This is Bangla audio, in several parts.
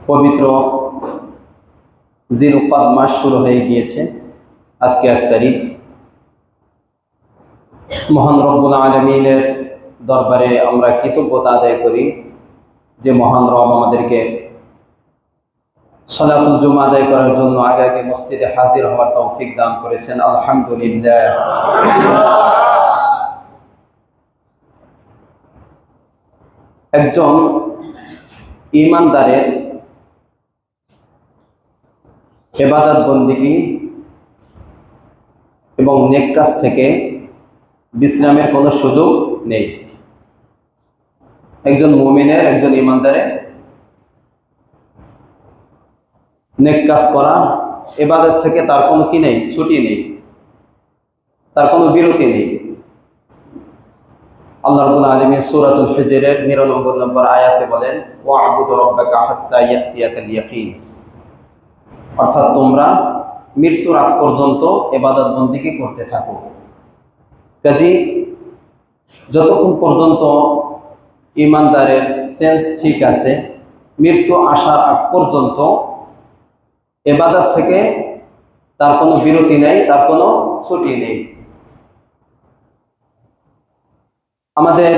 পবিত্র জিলকদ মাস শুরু হয়ে গিয়েছে। আজকে 1 তারিখ। মহান রব্বুল আলামিনের দরবারে আমরা কৃতজ্ঞতা আদায় করি যে মহান রব আমাদেরকে সালাতুল জুমা আদায় করার জন্য আগে আগে মসজিদে হাজির হওয়ার তৌফিক দান করেছেন। আলহামদুলিল্লাহ। একজন ঈমানদারের ইবাদত বন্দেগী এবং নেক কাজ থেকে বিশ্রামের কোনো সুযোগ নেই। একজন মুমিনের, একজন ঈমানদারের নেক কাজ করা, ইবাদত থেকে তার কোনো কি নেই, ছুটি নেই, তার কোনো বিরতি নেই। আল্লাহ রাব্বুল আলামিন সূরাতুল হিজরের 99 নম্বর আয়াতে বলেন, ওয়া'বুদু রাব্বাকা হাত্তা ইয়াতিয়াকাল ইয়াকিন। অর্থাৎ তোমরা মৃত্যুর আগ পর্যন্ত ইবাদত বন্দেগী করতে থাকো। কাজেই যতক্ষণ পর্যন্ত ঈমানদারের সেন্স ঠিক আছে, মৃত্যু আসার আগ পর্যন্ত ইবাদত থেকে তার কোনো বিরতি নেই, তার কোনো ছুটি নেই। আমাদের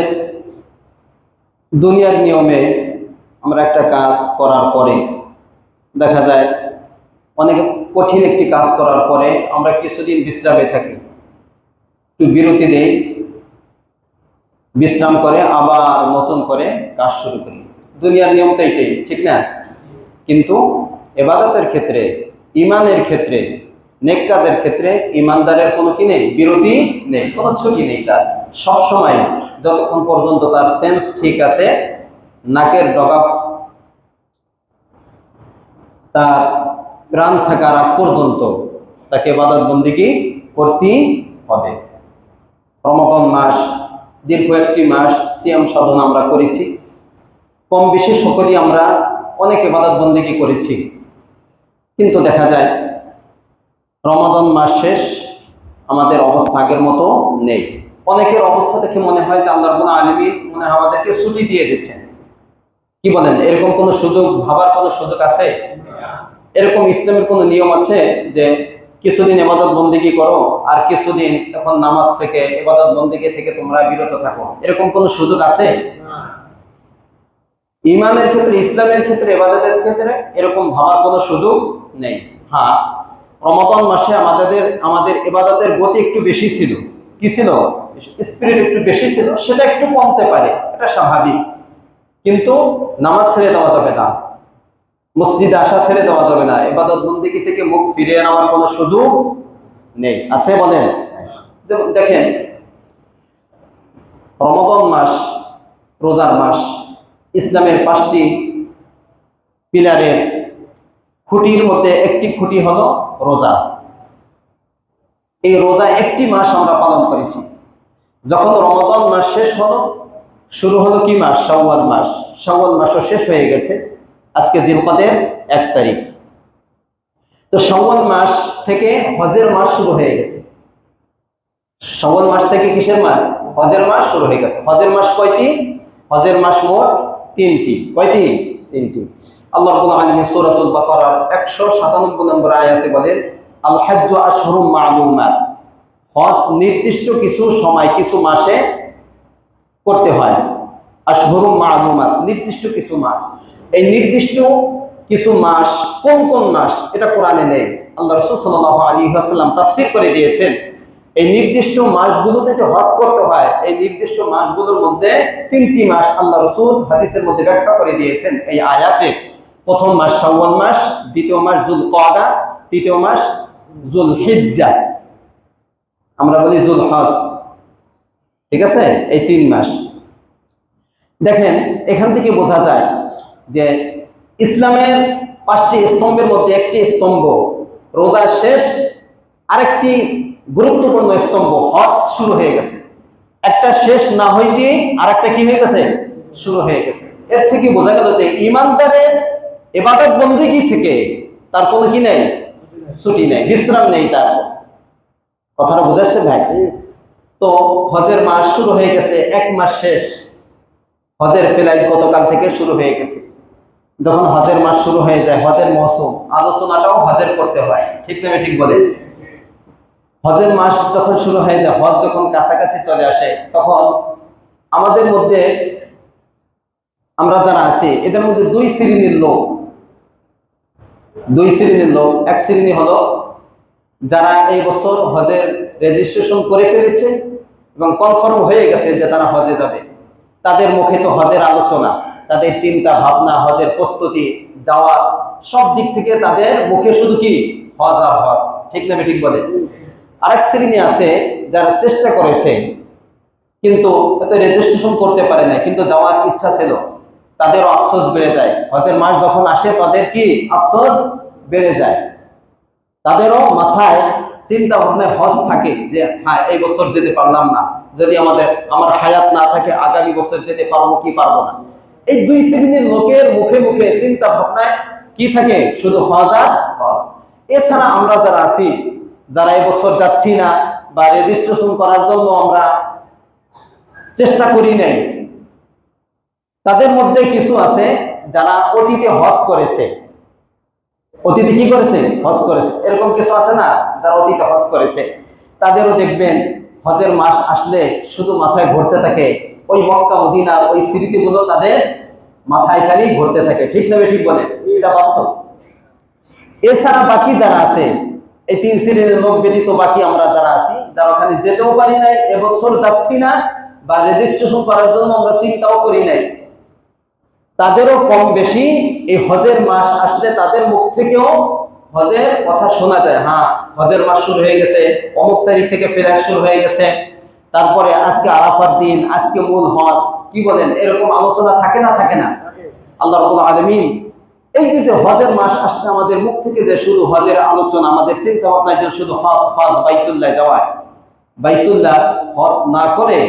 দুনিয়ার নিয়মে আমরা একটা কাজ করার পরে দেখা যায় অনেক কঠিন একটি কাজ করার পরে আমরা কিছুদিন বিশ্রামে থাকি, একটু বিরতি দেই, বিশ্রাম করে আবার নতুন করে কাজ শুরু করি। দুনিয়ার নিয়ম তো এটাই, ঠিক না? কিন্তু ইবাদতের ক্ষেত্রে, ঈমানের ক্ষেত্রে, নেক কাজের ক্ষেত্রে ঈমানদারের কোনো কি নেই, বিরতি নেই, কোনো ছুটি নেই। তার সবসময় যতক্ষণ পর্যন্ত তার সেন্স ঠিক আছে, নাকের ডগা তার প্রাণ থাকার আগ পর্যন্ত তাকে ইবাদত বন্দেগী করতেই হবে। রমাদান মাস দীর্ঘ একটি মাস সিয়াম সাধনা আমরা করেছি, কম বেশি সকলেই আমরা অনেক ইবাদত বন্দেগী করেছি। কিন্তু দেখা যায় রমাদান মাস শেষ, আমাদের অবস্থা আগের মতো নেই। অনেকের অবস্থা দেখে মনে হয় যে আল্লাহ রাব্বুল আলামিন মনে হয় আমাদেরকে ছুটি দিয়ে দিচ্ছেন। কি বলেন? এরকম কোনো সুযোগ, ভাবার কোনো সুযোগ আছে? এরকম ইসলামের কোনো নিয়ম আছে যে কিছুদিন ইবাদত বন্দেগী করো আর কিছুদিন এখন নামাজ থেকে, ইবাদত বন্দেগী থেকে তোমরা বিরত থাকো? এরকম কোনো সুযোগ আছে? ঈমানের ক্ষেত্রে, ইসলামের ক্ষেত্রে, ইবাদতের ক্ষেত্রে এরকম ভাবার কোনো সুযোগ নেই। হ্যাঁ, রমাদান মাসে আমাদের ইবাদতের গতি একটু বেশি ছিল। কি ছিল? স্পিরিট একটু বেশি ছিল, সেটা একটু কমতে পারে, এটা স্বাভাবিক। কিন্তু নামাজ ছেড়ে দেওয়া যাবে না, মসজিদে আসা ছেড়ে দেওয়া যাবে না, ইবাদত বন্দেগী থেকে মুখ ফিরিয়ে নেওয়ার কোনো সুযোগ নেই। আছে বলেন? যেমন দেখেন, রমাদান মাস রোজার মাস, ইসলামের 5টি পিলারের খুঁটির মধ্যে একটি খুঁটি হলো রোজা। এই রোজা একটি মাস আমরা পালন করেছি। যখন রমাদান মাস শেষ হলো, শুরু হলো কি মাস? শাওয়াল মাস। শাওয়াল মাসও শেষ হয়ে গেছে, আজকে জিলকদের 1 তারিখ। তো শাওয়াল মাস থেকে হজের মাস শুরু হয়ে গেছে। শাওয়াল মাস থেকে কিসের মাস? হজের মাস শুরু হয়ে গেছে। হজের মাস কয়টি? হজের মাস মোট 3টি। কয়টি? 3টি। আল্লাহ রাব্বুল আলামিন সূরাতুল বাকারার 197 নম্বর আয়াতে বলেন, আল হাজ্জু আশহুরুম মা'লুমাত। হজ নির্দিষ্ট কিছু সময়, কিছু মাসে করতে হয়। আশহুরুম মা'লুমাত, নির্দিষ্ট কিছু মাস। এই নির্দিষ্ট কিছু মাস কোন কোন মাস, এটা কোরআনে নেই। আল্লাহ রাসূল সাল্লাল্লাহু আলাইহি ওয়াসাল্লাম তাফসীর করে দিয়েছেন। এই নির্দিষ্ট মাসগুলোতে যে হজ করতে হয়, এই নির্দিষ্ট মাসগুলোর মধ্যে 3টি মাস আল্লাহ রাসূল হাদিসের মধ্যে ব্যাখ্যা করে দিয়েছেন এই আয়াতে। প্রথম মাস শাওয়াল মাস, দ্বিতীয় মাস যুলকাদা, তৃতীয় মাস যুলহিজ্জা, আমরা বলি যুলহজ। ঠিক আছে? এই 3 মাস। দেখেন, এখান থেকে বোঝা যায় যে ইসলামের 5টি স্তম্ভের মধ্যে একটি স্তম্ভ রোজা শেষ, আরেকটি গুরুত্বপূর্ণ স্তম্ভ হজ শুরু হয়ে গেছে। একটা শেষ না হইতে আরেকটা কি হয়ে গেছে? শুরু হয়ে গেছে। এর থেকে বোঝা গেল যে ঈমানদারের ইবাদত বন্দেগী থেকে তার কোনো কি নেই, ছুটি নেই, বিশ্রাম নেই। তার কথাটা বুঝাচ্ছে ভাই? তো হজের মাস শুরু হয়ে গেছে, 1 মাস শেষ। হজের ফ্লাইট গতকাল থেকে শুরু হয়ে গেছে। যখন হজের মাস শুরু হয়ে যায়, হজের মৌসুম, আলোচনাটাও হজের করতে হয়, ঠিক না ঠিক বলে? হজের মাস যখন শুরু হয়ে যায়, হজ যখন কাছাকাছি চলে আসে, তখন আমাদের মধ্যে আমরা যারা আছি এদের মধ্যে দুই শ্রেণীর লোক। এক শ্রেণী হলো যারা এই বছর হজের রেজিস্ট্রেশন করে ফেলেছে এবং কনফার্ম হয়ে গেছে যে তারা হজে যাবে। তাদের মুখে তো হজের আলোচনা, তাদের চিন্তা ভাবনা, হজের প্রস্তুতি, যাওয়া, সব দিক থেকে তাদের মুখে শুধু কি হজ আর হজ, ঠিক না ঠিক বলে? আরেক শ্রেণী আছে যারা চেষ্টা করেছে কিন্তু রেজিস্ট্রেশন করতে পারে না, কিন্তু যাওয়ার ইচ্ছা ছিল, তাদেরও আফসোস বেড়ে যায়। হজের মাস যখন আসে তাদের কি আফসোস বেড়ে যায়, তাদেরও মাথায় চিন্তা ভাবনায় হজ থাকে যে হ্যাঁ এই বছর যেতে পারলাম না, যদি আমার হায়াত না থাকে আগামী বছর যেতে পারবো কি পারবো না। এই দুই শ্রেণীর লোকের মুখে মুখে চিন্তা ভাবনায় কি থাকে? শুধু হজ আর হজ। এছাড়া আমরা যারা আছি, যারা এবছর যাচ্ছি না বা রেজিস্ট্রেশন করার জন্য আমরা চেষ্টা করি নাই, তাদের মধ্যে কিছু আছে যারা অতীতে হজ করেছে। অতীতে কি করেছে? হজ করেছে। এরকম কিছু আছে না যারা অতীতে হজ করেছে, তাদেরও দেখবেন হজের মাস আসলে শুধু মাথায় ঘুরতে থাকে ওই মক্কা মদিনার ওই স্মৃতিগুলো, তাদের মাথায় খালি ঘুরতে থাকে, ঠিক না ঠিক বলে? এটা বাস্তব। এছাড়া বাকি যারা আছে, এই তিন শ্রেণীর লোক ব্যতীত বাকি আমরা যারা আছি, যারা ওখানে যেতেও পারি নাই, এবছর যাচ্ছি না বা রেজিস্ট্রেশন করার জন্য আমরা চিন্তাও করি নাই, তাদেরও কম বেশি এই হজের মাস আসলে তাদের মুখ থেকেও হজের কথা শোনা যায়। হ্যাঁ, হজের মাস শুরু হয়ে গেছে, অমুক তারিখ থেকে ফেরার শুরু হয়ে গেছে, তারপরে আজকে আরাফার দিন, আজকে মূল হজ, কি বলেন? এরকম আলোচনা থাকে না থাকে না? আল্লাহ রাব্বুল আলামিন এই যে হজের মাস আসলে আমাদের মুখ থেকে যে শুধু হজের আলোচনা, আমাদের চিন্তা ভাবনায় যে শুধু হজ হজ, বাইতুল্লাহ যাওয়া, বাইতুল্লাহ হজ না করে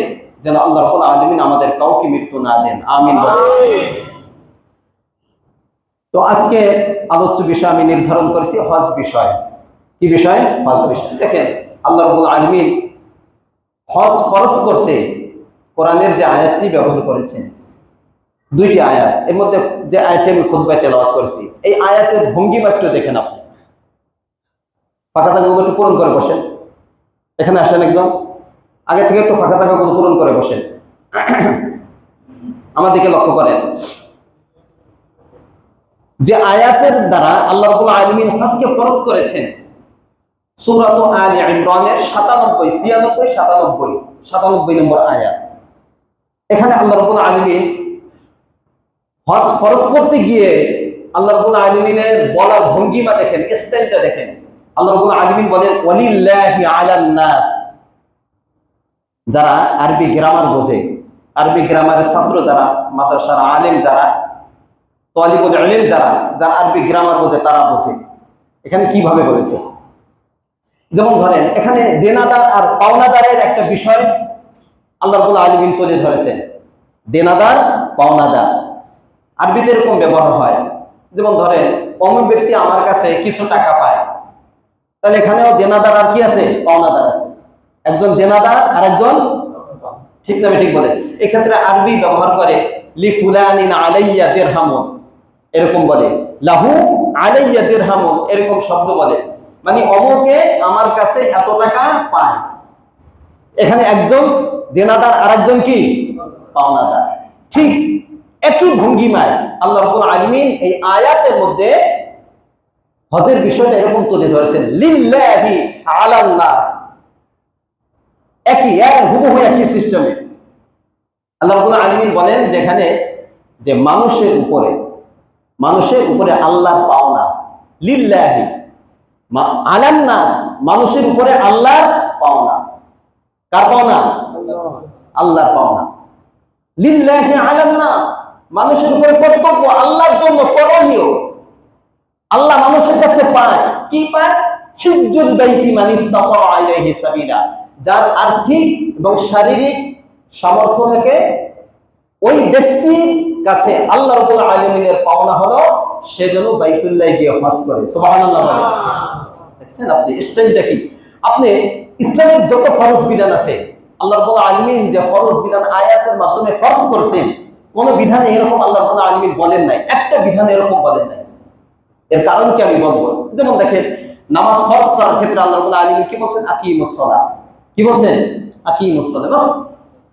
যেন আল্লাহ রাব্বুল আলামিন আমাদের কাউকে মৃত্যু না দেন, আমিন বলেন। তো আজকে আলোচ্য বিষয় আমি নির্ধারণ করেছি হজ বিষয়। কি বিষয়? হজ বিষয়। দেখেন, আল্লাহ রাব্বুল আলামিন হজ ফরজ করতে কোরআনের যে আয়াতটি ব্যবহার করেছেন, দুইটি আয়াত, এর মধ্যে যে আয়াতটি আমি খুতবায় তেলাওয়াত করেছি, এই আয়াতের ভঙ্গিমা একটু দেখেন। আপনি ফাঁকা জায়গাগুলো একটু পূরণ করে বসেন। এখানে আসেন একজন, আগে থেকে একটু ফাঁকা জায়গাগুলো পূরণ করে বসেন, আমার দিকে লক্ষ্য করেন। যে আয়াতের দ্বারা আল্লাহ রাব্বুল আলামিন হজকে ফরজ করেছেন, সূরা আলে ইমরানের ৯৭, ৯৬, ৯৭ নম্বর আয়াত। এখানে আল্লাহ রাব্বুল আলামিন হজ ফরজ করতে গিয়ে আল্লাহ রাব্বুল আলামিনের বলার ভঙ্গিমা দেখেন, স্টাইলটা দেখেন। আল্লাহ রাব্বুল আলামিন বলেন ওয়ালিল্লাহি আলান নাস। যারা আরবি গ্রামার বোঝে, আরবি গ্রামারের ছাত্র যারা, মাদ্রাসার আলেম যারা, তালিবুল ইলম যারা, যারা আরবি গ্রামার বোঝে তারা বোঝে এখানে কিভাবে বলেছে। যেমন ধরেন, এখানে দেনাদার আর পাওনাদারের একটা বিষয় আল্লাহ রাব্বুল আলামিন তুলে ধরেছেন। দেনাদার, পাওনাদার, আরবিতে এরকম ব্যবহার হয়। যেমন ধরেন, অমুক ব্যক্তি আমার কাছে কিছু টাকা পায়, তাহলে এখানেও দেনাদার আর কি আছে? পাওনাদার আছে। একজন দেনাদার আর একজন, ঠিক না ঠিক বলে? এক্ষেত্রে আরবি ব্যবহার করে লি ফুলানিন আলাইয়া দিরহামুন, এরকম বলে। লাহু আলাইয়া দিরহামুন, এরকম শব্দ বলে, মানে অমুকে আমার কাছে এত টাকা পায়। এখানে একজন দেনাদার আর একজন কি? পাওনাদার। ঠিক একই ভঙ্গিমায় আল্লাহ রাব্বুল আলামিন এই আয়াতের মধ্যে হজের বিষয়টা এরকম তুলে ধরেছেন, লিল্লাহি আলান নাস। একই হুবহু একই সিস্টেমে আল্লাহ রাব্বুল আলামিন বলেন যেখানে যে মানুষের উপরে আল্লাহর পাওনা, লিল্লাহি আলান নাস, মানুষের উপরে আল্লাহর পাওনা। কার পাওনা? আল্লাহর পাওনা। লিল্লাহি আলান নাস, মানুষের উপরে কর্তব্য, আল্লাহর জন্য করণীয়। আল্লাহ মানুষের কাছে পায় কি? পায় হিজ্জুল বাইতি মান ইসতাতা ইলাইহি সাবিলা, যার আর্থিক এবং শারীরিক সামর্থ্য থেকে ওই ব্যক্তির কাছে আল্লাহ রাব্বুল আলামিনের পাওনা হলো সে যেন বাইতুল্লাহ গিয়ে হজ করে। সুবহানাল্লাহ বলেন। দেখছেন আপনি স্টাইলটা কি? আপনি ইসলামের যত ফরজ বিধান আছে, আল্লাহ রাব্বুল আলামিন যে ফরজ বিধান আয়াতের মাধ্যমে ফরজ করেছেন, কোন বিধানে এরকম আল্লাহ রাব্বুল আলামিন বলেন নাই, একটা বিধানে এরকম বলেন নাই। এর কারণ কি আমি বলবো। যেমন দেখেন, নামাজ ফরজ করার ক্ষেত্রে আল্লাহ রাব্বুল আলামিন কি বলছেন? আকিমুস সালাহ। কি বলছেন? আকিমুস সালাহ, বাস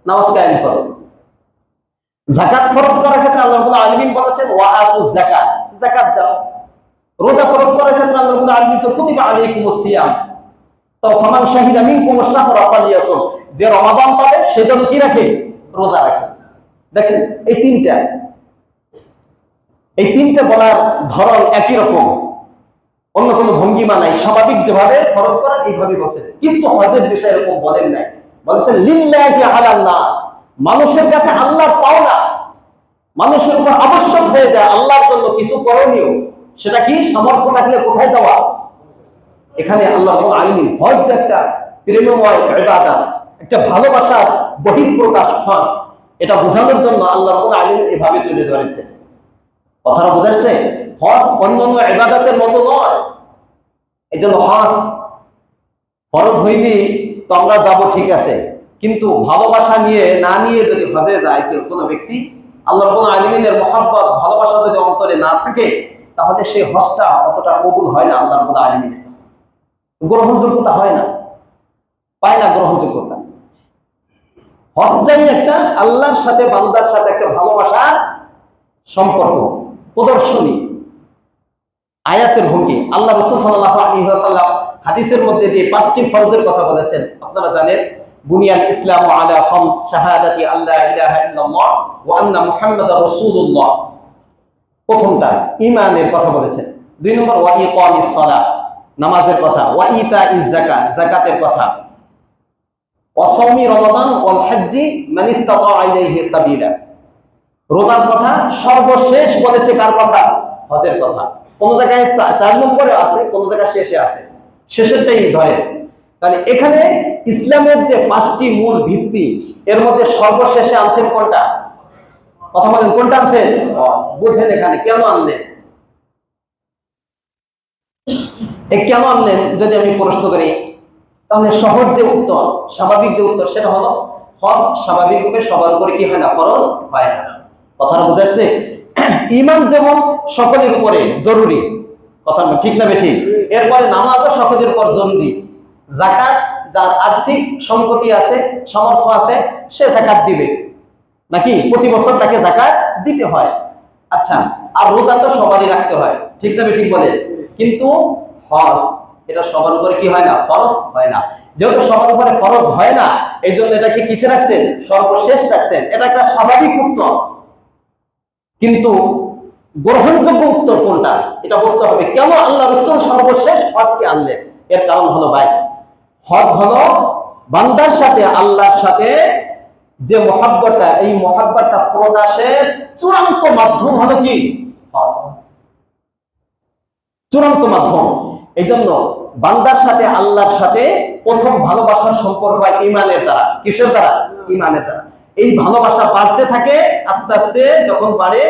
নামাজ কায়েম করো। যাকাত ফরজ করার ক্ষেত্রে আল্লাহ রাব্বুল আলামিন বলেছেন ওয়া আতুজ যাকাত, যাকাত দাও। রোজা ফরজ করার ক্ষেত্রে আল্লাহ রাব্বুল আলামিন বলেছেন কুতিবা আলাইকুমুস সিয়াম, তো ফামান শাহিদা মিনকুমুশ শাহরা ফালিয়াসুম, যে রমাদান পাবে সে যেন কি রাখে? রোজা রাখে। দেখেন এই তিনটা বলার ধরন একই রকম, অন্য কোনো ভঙ্গিমা নাই, স্বাভাবিক যেভাবে ফরজ করার এইভাবেই বলছেন। কিন্তু হজের বিষয়ে এরকম বলেন নাই, বলেছেন লিল্লাহি আলান নাস, মানুষের কাছে আল্লাহর পাওনা, মানুষের উপর আবশ্যক হয়ে যায় আল্লাহর জন্য কিছু করণীয়। সেটা কি? সামর্থ্য থাকলে কোথায় যাওয়া? এখানে আল্লাহ রাব্বুল আলামিন হজ যে একটা প্রেমময় ইবাদত, একটা ভালোবাসার বহিঃপ্রকাশ হজ, এটা বোঝানোর জন্য আল্লাহ রাব্বুল আলামিন এভাবে তুলে ধরেছেন। কথাটা বোঝাচ্ছে? হজ অন্যান্য ইবাদতের মতো নয়। এই জন্য হজ ফরজ হয়নি তো আমরা যাব, ঠিক আছে, কিন্তু ভালোবাসা নিয়ে না নিয়ে যদি হজে যায় কেউ, কোনো ব্যক্তি, আল্লাহ রাব্বুল আলামিনের মহব্বত ভালোবাসা যদি অন্তরে না থাকে, তাহলে সেই হজটা অতটা কবুল হয় না আল্লাহ রাব্বুল আলামিনের কাছে, গ্রহণযোগ্যতা হয় না, পায় না গ্রহণযোগ্যতা। হজটাই একটা আল্লাহর সাথে বান্দার সাথে একটা ভালোবাসার সম্পর্ক প্রদর্শনী, আয়াতের ভঙ্গি। আল্লাহ রাসূল সাল্লাল্লাহু আলাইহি ওয়াসাল্লাম হাদিসের মধ্যে যে 5টি ফরজের কথা বলেছেন, আপনারা জানেন, বুনিয়াল ইসলামু আলা খামস, শাহাদাতি আল্লা ইলাহা ইল্লাল্লাহ ওয়া আন্না মুহাম্মাদার রাসূলুল্লাহ, প্রথমটা ঈমানের কথা বলেছেন। 2 নম্বর ওয়া ইকামিস সালাহ, নামাজের কথা, ওয়া ইতাইজ যাকাত, যাকাতের কথা, ওয়া সাওমি রমাদান ওয়াল হজ্জি মান ইসতাতা ইলাইহি সাবিলা, রোজার কথা সর্বশেষ বলেছে। কার কথা? হজের কথা। কোন জায়গায় 4 নম্বরে আছে, কোন জায়গায় শেষে আছে, শেষেরটাই ধরে। তাহলে এখানে ইসলামের যে 5টি মূল ভিত্তি, এর মধ্যে সর্বশেষে আনছেন কোনটা? কথা বলেন, কোনটা আনছেন? বুঝেন এখানে কেন আনলেন, কেন আনলেন যদি আমি প্রশ্ন করি, তাহলে সহজ যে উত্তর, স্বাভাবিক যে উত্তর, সেটা হলো হজ স্বাভাবিকভাবে সবার উপরে কি হয় না? ফরজ হয় না। কথাটা বুঝাচ্ছে? ঈমান যেমন সকলের উপরে জরুরি, কথা ঠিক না বেঠিক? এরপরে নামাজও সকলের উপর জরুরি। যাকাত যার আর্থিক সম্পত্তি আছে, সামর্থ্য আছে, সে যাকাত দিবে, নাকি প্রতি বছর তাকে যাকাত দিতে হয়। আচ্ছা, আর রোজা তো সবারই রাখতে হয়, ঠিক না বেঠিক বলে? কিন্তু হজ এটা সবার উপরে কি হয় না? ফরজ হয় না। যেহেতু সবার উপরে ফরজ হয় না, এই জন্য এটাকে কিসে রাখছেন? সর্বশেষ রাখছেন। এটা একটা স্বাভাবিক উত্তর, কিন্তু গ্রহণযোগ্য উত্তর কোনটা এটা বুঝতে হবে। কেন আল্লাহ রাসূল সর্বশেষ হজকে আনলেন? এর কারণ হলো ভাই, হজ হলো বান্দার সাথে আল্লাহর সাথে যে মহব্বতটা, এই মহব্বতটা প্রকাশের চূড়ান্ত মাধ্যম হলো কি? হজ, চূড়ান্ত মাধ্যম। এই জন্য বান্দার সাথে আল্লাহর সাথে প্রথম ভালোবাসার সম্পর্ক হয় ঈমানের দ্বারা। কিসের দ্বারা? ঈমানের দ্বারা। এই ভালোবাসা বাড়তে থাকে আস্তে আস্তে, যখন বাড়ে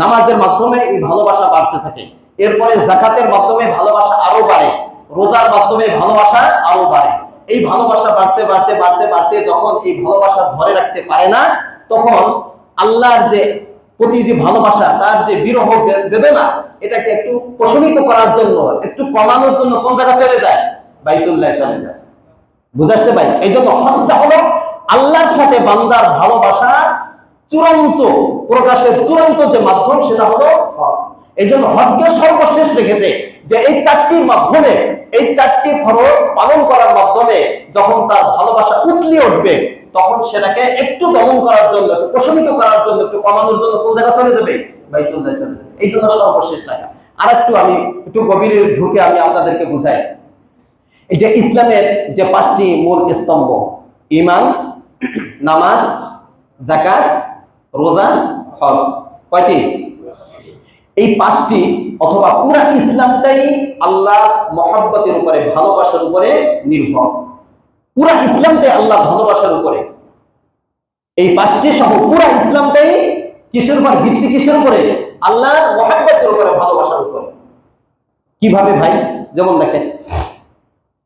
নামাজের মাধ্যমে এই ভালোবাসা বাড়তে থাকে, এরপরে যাকাতের মাধ্যমে ভালোবাসা আরো বাড়ে, রোজার মাধ্যমে ভালোবাসা আরো বাড়ে। এই ভালোবাসা বাড়তে বাড়তে বাড়তে বাড়তে যখন এই ভালোবাসা ধরে রাখতে পারে না, তখন আল্লাহর যে প্রতি যে ভালোবাসা, তার যে বিরহ বেদনা, এটাকে একটু প্রশমিত করার জন্য, একটু কমানোর জন্য কোন জায়গা চলে যায়? বাইতুল্লাহ চলে যায়। বুঝাচ্ছে ভাই? এই জন্য হজটা হলো আল্লাহর সাথে বান্দার ভালোবাসা চূড়ান্ত প্রকাশের চূড়ান্ত যে মাধ্যম, সেটা হলো হজ। এই জন্য হজকে সর্বশেষ রেখেছে, যে এই 4টির মাধ্যমে, এই 4টি ফরজ পালন করার মাধ্যমে যখন তার ভালোবাসা উতলিয়ে উঠবে, তখন সেটাকে একটু দমন করার জন্য, একটু প্রশমিত করার জন্য, একটু কমানোর জন্য কোন জায়গা চলে যাবে? বাইতুল্লাহ চলে যাবে। এই জন্য সর্বশেষ টাকা। আর আমি একটু গভীরে ঢুকে আমি আপনাদেরকে বুঝাই। এই যে ইসলামের যে 5টি মূল স্তম্ভ, ঈমান, নামাজ, যাকাত, রোজা, হজ, কয়টি? এই 5টি, অথবা পুরা ইসলামটাই আল্লাহ মহব্বতের উপরে, ভালোবাসার উপরে নির্ভর। পুরা ইসলামটাই আল্লাহ ভালোবাসার উপরে। এই 5টি সহ পুরা ইসলামটাই কিসের উপর ভিত্তি? কিসের উপরে? আল্লাহর মহব্বতের উপরে, ভালোবাসার উপরে। কিভাবে ভাই? যেমন দেখেন,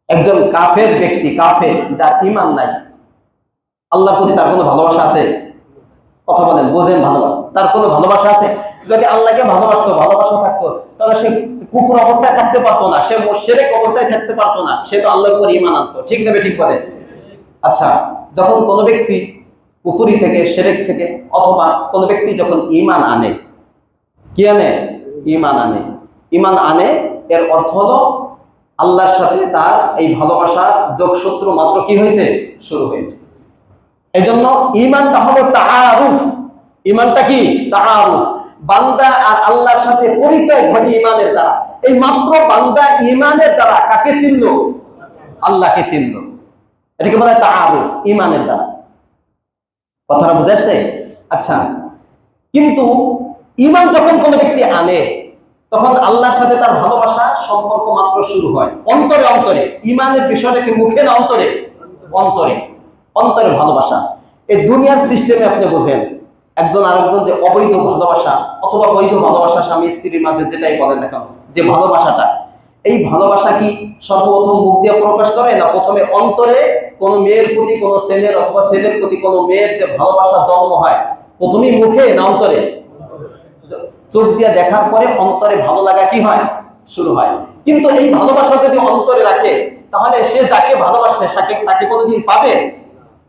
একজন কাফের ব্যক্তি, কাফের যার ঈমান নাই, আল্লাহর প্রতি তার কোনো ভালোবাসা আছে? কথা বলেন, বোঝেন ভালোবাসা, তার কোনো ভালোবাসা আছে? যদি আল্লাহকে ভালোবাসতো, ভালোবাসা থাকতো, তাহলে সে কুফর অবস্থায় থাকতে পারতো না, সে মুশরিক অবস্থায় থাকতে পারতো না, সে তো আল্লাহর উপর ঈমান আনতো। ঠিক না ঠিক বলে? আচ্ছা, যখন কোনো ব্যক্তি কুফরি থেকে, শিরক থেকে, অথবা কোনো ব্যক্তি যখন ঈমান আনে, কি আনে? ঈমান আনে। ঈমান আনে এর অর্থ হলো আল্লাহর সাথে তার এই ভালোবাসার যোগসূত্র মাত্র কি হয়েছে? শুরু হয়েছে। এই জন্য ঈমানটা হলো তাআরুফ। ঈমানটা কি? তাআরুফ। বান্দা আর আল্লাহর সাথে পরিচয় ঘটে ঈমানের দ্বারা। এই মাত্র বান্দা ঈমানের দ্বারা কাকে চিনলো? আল্লাহকে চিনলো। এটাকে বলা হয় তাআরুফ, ঈমানের দ্বারা। কথাটা বুঝাচ্ছে? আচ্ছা, কিন্তু ঈমান যখন কোনো ব্যক্তি আনে, তখন আল্লাহর সাথে তার ভালোবাসা সম্পর্ক মাত্র শুরু হয় অন্তরে। অন্তরে ঈমানের বিষয়টা কি মুখে না অন্তরে? অন্তরে। অন্তরে ভালোবাসা। এই দুনিয়ার সিস্টেমে আপনি বোঝেন, একজন আরেকজন যে অবৈধ ভালোবাসা অথবা বৈধ ভালোবাসা, স্বামী স্ত্রীর মাঝে যেটাই বলেন না কেন, যে ভালোবাসাটা, এই ভালোবাসা কি সর্বপ্রথম মুখ দিয়ে প্রকাশ করে, না প্রথমে অন্তরে কোনো মেয়ের প্রতি, কোনো ছেলের অথবা ছেলের প্রতি কোনো মেয়ের যে ভালোবাসা জন্ম হয়, প্রথমেই মুখে না অন্তরে? চোখ দিয়ে দেখার পরে অন্তরে ভালো লাগা কি হয়? শুরু হয়। কিন্তু এই ভালোবাসা যদি অন্তরে রাখে, তাহলে সে যাকে ভালোবাসে তাকে কোনোদিন পাবে?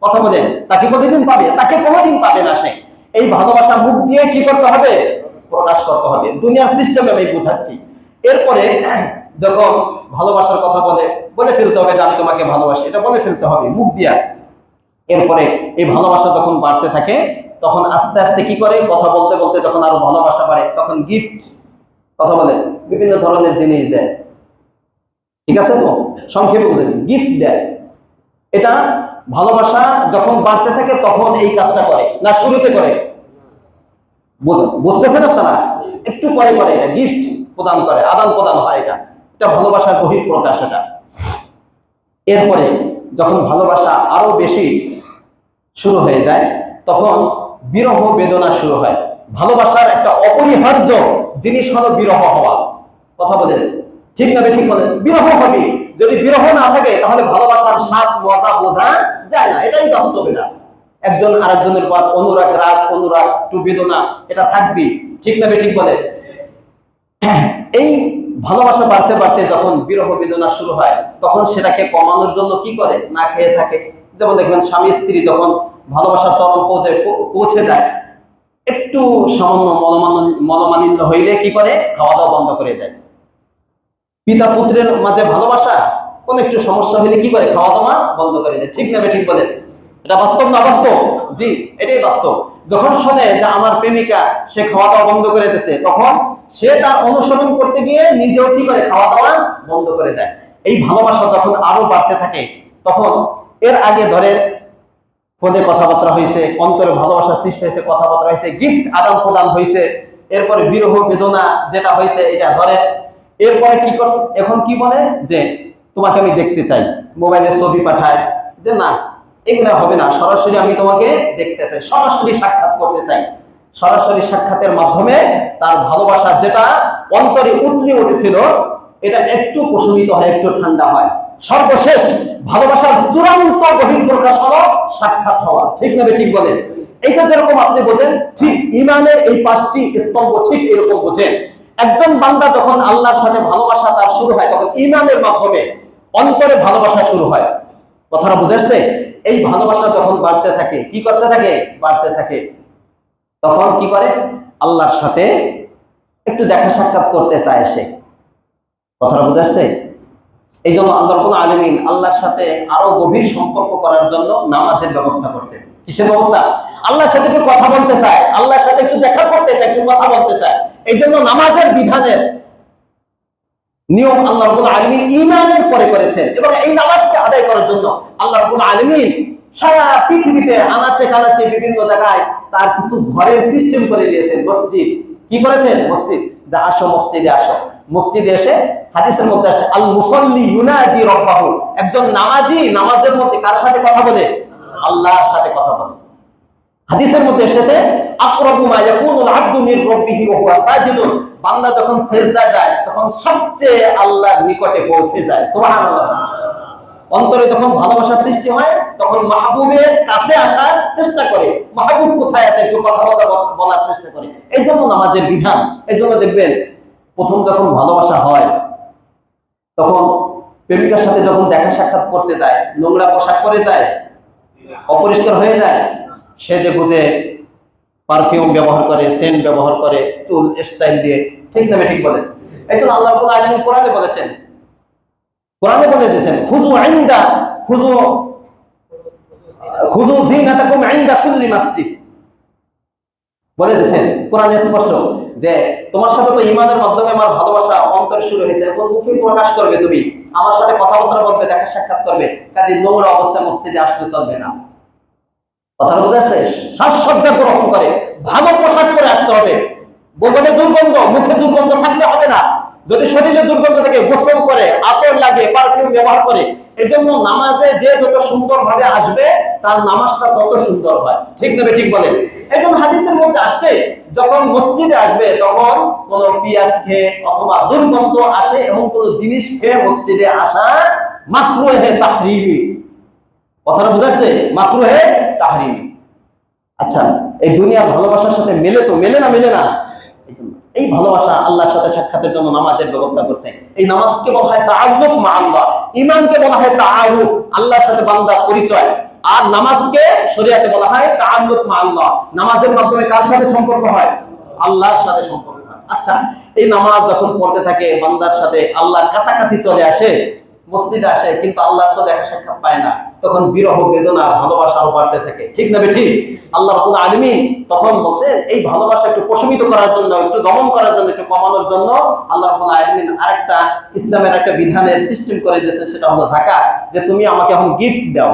কথা বলেন, তাকে কোনোদিন পাবে? তাকে কোনোদিন পাবে না। সে এই ভালোবাসা মুখ দিয়ে কি করতে হবে? প্রকাশ করতে হবে। দুনিয়ার সিস্টেমে আমি বুঝাচ্ছি। এরপরে যখন ভালোবাসার কথা বলে ফেলতে হবে যে আমি তোমাকে ভালোবাসি, এটা বলে ফেলতে হবে মুখ দিয়া। এরপরে এই ভালোবাসা যখন বাড়তে থাকে, তখন আস্তে আস্তে কি করে? কথা বলতে বলতে যখন আরো ভালোবাসা বাড়ে, তখন গিফট, কথা বলে, বিভিন্ন ধরনের জিনিস দেয়। ঠিক আছে তো? সংক্ষেপে বুঝেন, গিফট দেয়। এটা ভালোবাসা যখন বাড়তে থাকে তখন এই কাজটা করে, না শুরুতে করে? বুঝতেছেন আপনারা? একটু পরে করে এটা গিফট প্রদান করে, আদান প্রদান হয়। এটা ভালোবাসার বহিঃ প্রকাশ। এটা এরপরে যখন ভালোবাসা আরো বেশি শুরু হয়ে যায়, তখন বিরহ বেদনা শুরু হয়। ভালোবাসার একটা অপরিহার্য জিনিস হলো বিরহ হওয়া। কথা বলেন, ঠিক না ঠিক বলেন? বিরহ হবে। যদি বিরহ না থাকে, তাহলে ভালোবাসার স্বাদ মজা বোঝা যায় না। এটাই বাস্তব। এটা একজন আরেকজনের পর অনুরাগ, রাগ, অনুরাগ, একটু বেদনা, এটা থাকবেই। ঠিক না ঠিক বলে? এই ভালোবাসা বাড়তে বাড়তে যখন বিরহ বেদনা শুরু হয়, তখন সেটাকে কমানোর জন্য কি করে? না খেয়ে থাকে। যেমন দেখবেন, স্বামী স্ত্রী যখন ভালোবাসার চরম পৌঁছে যায়, একটু সামান্য মনোমালিন্য হইলে কি করে? খাওয়া দাওয়া বন্ধ করে দেয়। পিতা পুত্রের মাঝে ভালোবাসা, কোন একটু সমস্যা হইলে কি করে? খাওয়া দাওয়া বন্ধ করে দেয়। ঠিক না ঠিক বলেন? এটা বাস্তব না বাস্তব? জি, এটাই বাস্তব। যখন শোনে যে আমার প্রেমিকা সে খাওয়া দাওয়া বন্ধ করে দিয়েছে, তখন সে তার অনুসরণ করতে গিয়ে নিজেও কি করে? খাওয়া দাওয়া বন্ধ করে দেয়। এই ভালোবাসা যখন আরো বাড়তে থাকে, তখন এর আগে ধরে ফোনে কথাবার্তা হয়েছে, অন্তরে ভালোবাসা সৃষ্টি হয়েছে, কথাবার্তা হয়েছে, গিফট আদান প্রদান হয়েছে, এরপরে বিরহ বেদনা যেটা হয়েছে এটা ধরে। এরপরে কি করে? এখন কি বলে যে তোমাকে আমি দেখতে চাই, মোবাইলে ছবি পাঠায় যে না এগুলা হবে না, সরাসরি আমি তোমাকে দেখতে চাই, সরাসরি সাক্ষাৎ করতে চাই। সরাসরি সাক্ষাতের মাধ্যমে তার ভালোবাসা যেটা অন্তরে উতলে উঠেছিল, এটা একটু প্রশমিত হয়, একটু ঠান্ডা হয়। সর্বশেষ ভালোবাসার চূড়ান্ত বহিঃপ্রকাশ হলো সাক্ষাৎ হওয়া। ঠিক না ঠিক বলে? এটা যেরকম আপনি বোঝেন, ঠিক ঈমানের এই 5টি স্তম্ভ ঠিক এরকম বোঝেন। একজন বান্দা যখন আল্লাহর সাথে ভালোবাসা তার শুরু হয়, তখন ঈমানের মাধ্যমে অন্তরে ভালোবাসা শুরু হয়। কথাটা বুঝাচ্ছে? এই ভালোবাসা যখন বাড়তে থাকে, কি করতে থাকে? বাড়তে থাকে। তখন কি করে? আল্লাহর সাথে একটু দেখা সাক্ষাৎ করতে চায় সে। কথাটা বুঝাচ্ছে? এই জন্য আল্লাহ রাব্বুল আলামিন আল্লাহর সাথে আরো গভীর সম্পর্ক করার জন্য নামাজের ব্যবস্থা করছেন। কিসের ব্যবস্থা? আল্লাহর সাথে একটু কথা বলতে চায়, আল্লাহর সাথে একটু দেখা করতে চায়, একটু কথা বলতে চায়। এই জন্য নামাজের বিধানের নিয়ম আল্লাহ রাব্বুল আলামিন ঈমানের পরে করেছেন। এবং এই নামাজকে আদায় করার জন্য আল্লাহ রাব্বুল আলামিন সারা পৃথিবীতে আনাচে কানাচে বিভিন্ন জায়গায় তার কিছু ঘরের সিস্টেম করে দিয়েছেন। মসজিদ কি করেছেন? মসজিদ। যা আসো মসজিদে আসো। মসজিদে এসে হাদিসের মধ্যে আসে আল মুসাল্লি ইউনাজি রাব্বাহু, একজন নামাজি নামাজের মধ্যে কার সাথে কথা বলে? আল্লাহর সাথে কথা বলে। হাদিসের মধ্যে এসেছে আকরাবু মা ইয়াকুনুল আবদু মির রাব্বিহি ওয়া হুয়া সাজিদুন, বান্দা যখন সিজদা যায় তখন সবচেয়ে আল্লাহর নিকটে পৌঁছে যায়। সুবহানাল্লাহ। অন্তরে যখন ভালোবাসার সৃষ্টি হয় তখন মাহবুবের কাছে আসার চেষ্টা করে, মাহবুব কোথায় আছে একটু কথা বলার চেষ্টা করে। এই জন্য নামাজের বিধান। এই জন্য দেখবেন প্রথম যখন ভালোবাসা হয় তখন প্রেমিকার সাথে যখন দেখা সাক্ষাৎ করতে যায়, নোংরা পোশাক পরে যায়, অপরিষ্কার হয়ে যায়, সেজে গুজে পারফিউম ব্যবহার করে, সেন্ট ব্যবহার করে, চুল স্টাইল দিয়ে, ঠিক না ঠিক বলেন? এই জন্য আল্লাহ রাব্বুল আলামিন কোরআনে বলেছেন, কোরআনে বলে দিয়েছেন খুযু যিনাতাকুম ইনদা কুল্লি মাসজিদ, বলে দিয়েছেন কোরআনে স্পষ্ট যে তোমার সাথে তো ঈমানের মাধ্যমে আমার ভালোবাসা অন্তরে শুরু হয়েছে, এখন মুখে প্রকাশ করবে, তুমি আমার সাথে কথাবার্তা বলবে, দেখা সাক্ষাৎ করবে, কাজে নোংরা অবস্থায় মসজিদে আসলে চলবে না। কথাটা বোঝাচ্ছে? সাজসজ্জা গ্রহণ করে ভালো পোশাক পরে আসতে হবে। বদনে দুর্গন্ধ, মুখে দুর্গন্ধ থাকলে হবে না। যদি শরীরে দুর্গন্ধ থাকে, গোসল করে, আতর লাগে, পারফিউম ব্যবহার করে, এই জন্য নামাজে যে যত সুন্দর ভাবে আসবে তার নামাজটা তত সুন্দর হয়, ঠিক না ঠিক বলেন? এই জন্য হাদিসের মধ্যে আসছে যখন মসজিদে আসবে তখন কোন পিয়াজ খেয়ে অথবা দুর্গন্ধ আসে এবং কোন জিনিস খেয়ে মসজিদে আসা মাকরুহে তাহরিমি। কথাটা বুঝাচ্ছে? মাকরুহে তাহরিমি। আচ্ছা, এই দুনিয়ার ভালোবাসার সাথে মেলে তো মেলে না? মেলে না। এই ভালোবাসা আল্লাহর সাথে সাক্ষাতের জন্য নামাজের ব্যবস্থা করছে। এই নামাজকে বলা হয় তাআল্লুক মা আল্লাহ, ঈমানকে বলা হয় তাআরুফ, আল্লাহর সাথে বান্দার পরিচয়। আর নামাজকে শরীয়তে বলা হয় তাআল্লুক মা আল্লাহ, নামাজের মাধ্যমে কার সাথে সম্পর্ক হয়? আল্লাহর সাথে সম্পর্ক হয়। আচ্ছা, এই নামাজ যখন পড়তে থাকে বান্দার সাথে আল্লাহর কাছাকাছি চলে আসে, মসজিদে আসে, কিন্তু আল্লাহর তো দেখা সাক্ষাৎ পায় না, তখন বিরহ বেদনা ভালোবাসা আরো বাড়তে থাকে, ঠিক না ঠিক? আল্লাহ রাব্বুল আলামিন তখন বলছেন এই ভালোবাসা একটু প্রশমিত করার জন্য, একটু দমন করার জন্য, একটু কমানোর জন্য আল্লাহ রাব্বুল আলামিন আরেকটা ইসলামের একটা বিধানের সিস্টেম করে দিয়েছেন, সেটা হলো যাকাত। যে তুমি আমাকে এখন গিফট দাও।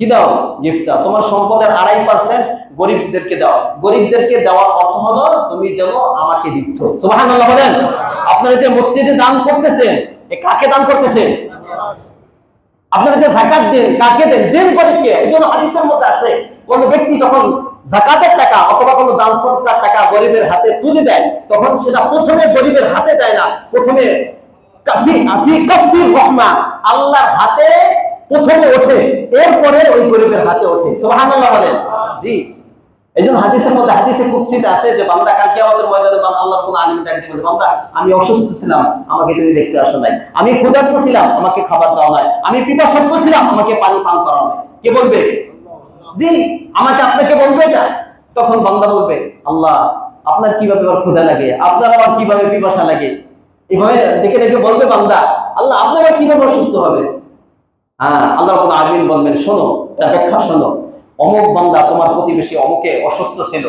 কি দাও? গিফট দাও। তোমার সম্পদের 2.5% গরিবদেরকে দাও। গরিবদেরকে দেওয়ার অর্থ হলো তুমি যেন আমাকে দিচ্ছ। সুবহানাল্লাহ বলেন। আপনারা যে মসজিদে দান করতেছেন, এ কাকে দান করতেছেন? আপনারা যে যাকাত দেন, কাকে দেন? দেন গরিবকে। এই জন্য হাদিসের মধ্যে আছে কোন ব্যক্তি যখন যাকাতের টাকা অথবা কোনো দান সদকার টাকা গরিবের হাতে তুলে দেয়, তখন সেটা প্রথমে গরিবের হাতে যায় না, প্রথমে কাফির রহমা, আল্লাহর হাতে প্রথমে ওঠে, এরপরে ওই গরিবের হাতে ওঠে। সুবহানাল্লাহ বলেন। জি, এই জন্য হাদিসের মধ্যে, হাদিসে কুদসিতে আছে যে বান্দা কাল কিয়ামতের ময়দানে আল্লাহ রাব্বুল আলামিন ডাক দিয়ে বলবে, বান্দা আমি অসুস্থ ছিলাম, আমাকে তুমি দেখতে আসো নাই, আমি ক্ষুধার্ত ছিলাম, আমাকে খাবার দাও নাই, আমি পিপাসার্ত ছিলাম, আমাকে পানি পান করাও নাই। কে বলবে? জি, আমাকে আপনাকে বলবে এটা। তখন বান্দা বলবে, আল্লাহ আপনার কিভাবে আবার ক্ষুধা লাগে, আপনার আবার কিভাবে পিপাসা লাগে, এভাবে ডেকে ডেকে বলবে বান্দা, আল্লাহ আপনি আবার কিভাবে অসুস্থ হবে? হ্যাঁ, আল্লাহ রাব্বুল আলামিন বলবেন, শোনো, এর ব্যাখ্যা শোনো। অমুক বান্দা তোমার প্রতিবেশী অমুকে অসুস্থ ছিল,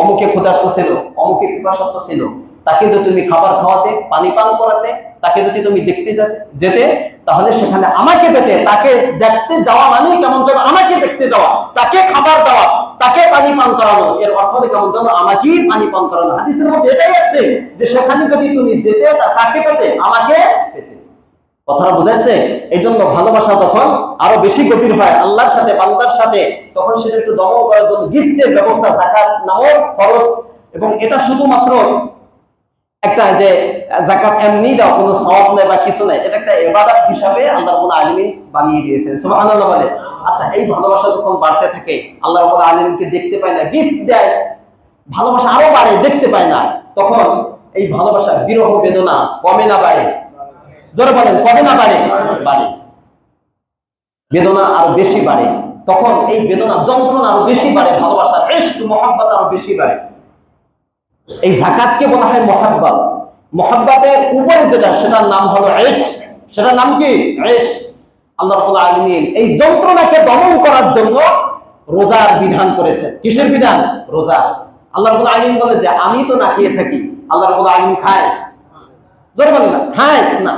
অমুকে ক্ষুধার্ত ছিল, অমুকে পিপাসার্ত ছিল, তাকে যদি তুমি খাবার খাওয়াতে, পানি পান করাতে, তাকে যদি তুমি দেখতে যেতে, তাহলে সেখানে আমাকে পেতে। তাকে দেখতে যাওয়া মানে কেমন যেন আমাকে দেখতে যাওয়া, তাকে খাবার দেওয়া, তাকে পানি পান করানো, এর অর্থ হলো কেমন যেন আমাকেই পানি পান করানো। হাদিসের মধ্যে এটাই আসছে যে সেখানে যদি তুমি যেতে, তাকে পেতে, আমাকে পেতে। কথাটা বুঝাচ্ছে? এই জন্য ভালোবাসা যখন আরো বেশি গভীর হয় আল্লাহর সাথে, বান্দার সাথে, তখন সেটা একটু দমন করার জন্য গিফটের ব্যবস্থা, যাকাত নামক ফরজ। এবং এটা শুধুমাত্র একটা যে যাকাত এমনি দাও, কোনো সওয়াব নেই বা কিছু নাই, এটা একটা ইবাদত হিসাবে আল্লাহ রাব্বুল আলামিন বানিয়ে দিয়েছেন। সুবহানাল্লাহ বলে। আচ্ছা, এই ভালোবাসা যখন বাড়তে থাকে, আল্লাহ রাব্বুল আলামিনকে দেখতে পায় না, গিফট দেয়, ভালোবাসা আরো বাড়ে, দেখতে পায় না, তখন এই ভালোবাসা বিরহ বেদনা কমে না বাড়ে? জোরে বলেন, কমে না বাড়ে? বাড়ে। বেদনা আরো বেশি বাড়ে, তখন এই বেদনা যন্ত্রণা আরো বেশি বাড়ে, ভালোবাসা ইশক মুহাব্বত আরো বেশি বাড়ে। এই যাকাতকে বলা হয় মুহাব্বত। মুহাব্বতের উপরে যেটা, সেটার নাম হলো ইশক। সেটার নাম কি? ইশক। আল্লাহ রাব্বুল আলামিন এই যন্ত্রণাকে দমন করার জন্য রোজার বিধান করেছেন। কিসের বিধান? রোজা। আল্লাহ রাব্বুল আলামিন বলে যে আমি তো না খেয়ে থাকি, আল্লাহ রাব্বুল আলামিন খায়? জোরে বলেন না, খায় না।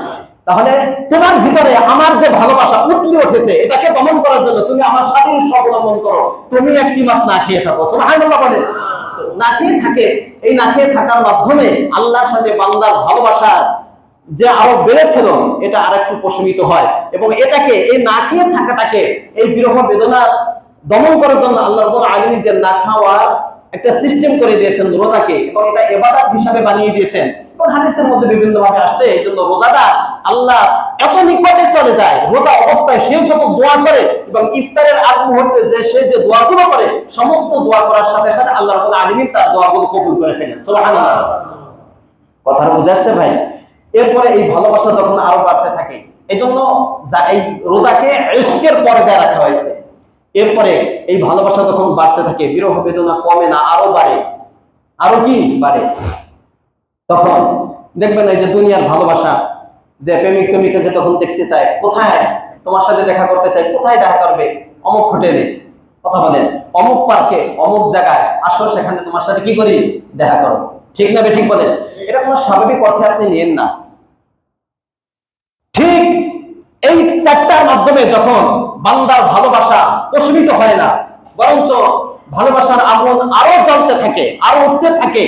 তাহলে তোমার ভিতরে আমার যে ভালোবাসা উঠলে উঠেছে, এটাকে দমন করার জন্য তুমি আমার স্বাধীন অবলম্বন করো, তুমি একটি মাস না খেয়ে থাকো। সুবহানাল্লাহ বলেন। না খেয়ে থাকে, এই না খেয়ে থাকার মাধ্যমে আল্লাহর সাথে বান্দার ভালোবাসা যে আরো বেড়েছিল, এটা আরেকটু প্রশমিত হয়। এবং এটাকে, এই না খেয়ে থাকাটাকে, এই বিরহ বেদনা দমন করার জন্য আল্লাহ রাব্বুল আলামিন যে না খাওয়ার একটা সিস্টেম করে দিয়েছেন রোজাকে, এবং এটা ইবাদত হিসাবে বানিয়ে দিয়েছেন। এবং হাদিসের মধ্যে বিভিন্ন ভাবে আসছে। এই জন্য রোজাদার আল্লাহ এত নিকটে চলে যায়, রোজা অবস্থায় সে যত দোয়া করে এবং ইফতারের আগ মুহূর্তে যে সে যে দোয়াগুলো করে, সমস্ত দোয়া করার সাথে সাথে আল্লাহ রাব্বুল আলামিন তার দোয়াগুলো কবুল করে ফেলেন। সুবহানাল্লাহ। কথাটা বুঝে আসছে ভাই? এরপরে এই ভালোবাসা যখন আরো বাড়তে থাকে, এই জন্য এই রোজাকে ইশকের পর্যায়ে রাখা হয়েছে। এরপরে এই ভালোবাসা যখন বাড়তে থাকে, বিরহ বেদনা কমে না, আরো বাড়ে। আরো কি বাড়ে? তখন দেখবেন এই যে দুনিয়ার ভালোবাসা, যে প্রেমিক প্রেমিকাকে যখন দেখতে চায়, কোথায় তোমার সাথে দেখা করতে চায়, কোথায় দেখা করবে? অমুক হোটেলে, কথা বলেন, অমুক পার্কে, অমুক জায়গায় আসো, সেখানে তোমার সাথে কি করি? দেখা করো। ঠিক না ঠিক বলেন? এটা কোনো স্বাভাবিক অর্থে আপনি নিয়েন না। ঠিক এই চারটার মাধ্যমে যখন বান্দার ভালোবাসা প্রশমিত হয় না, বরঞ্চ ভালোবাসার আগুন আরো জ্বলতে থাকে, আরো উঠতে থাকে,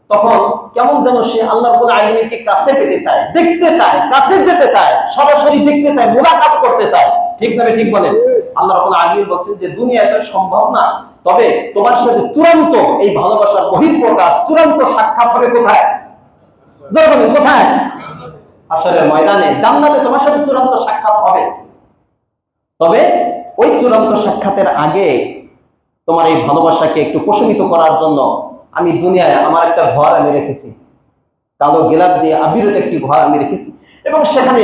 তখন কেমন যেন সে আল্লাহ রাব্বুল আলামিনকে কাছে পেতে চায়, দেখতে চায়, কাছে যেতে চায়, সরাসরি দেখতে চায়, মুলাকাত করতে চায়। ঠিক না ঠিক বলেন? আল্লাহ রাব্বুল আলামিন বলছেন যে দুনিয়াতে সম্ভব না, তবে তোমার সাথে চূড়ান্ত এই ভালোবাসার বহিঃপ্রকাশ, চূড়ান্ত সাক্ষাৎ হবে কোথায়? জোরে বলেন, কোথায়? হাশরের ময়দানে, জান্নাতে তোমার সাথে চূড়ান্ত সাক্ষাৎ হবে। তবে ওই চূড়ান্ত সাক্ষাতের আগে তোমার এই ভালোবাসাকে একটু প্রশমিত করার জন্য আমি দুনিয়ায় আমার একটা ঘর আমি রেখেছি, কালো গিলাপ দিয়ে আবিরত একটি ঘর আমি রেখেছি, এবং সেখানে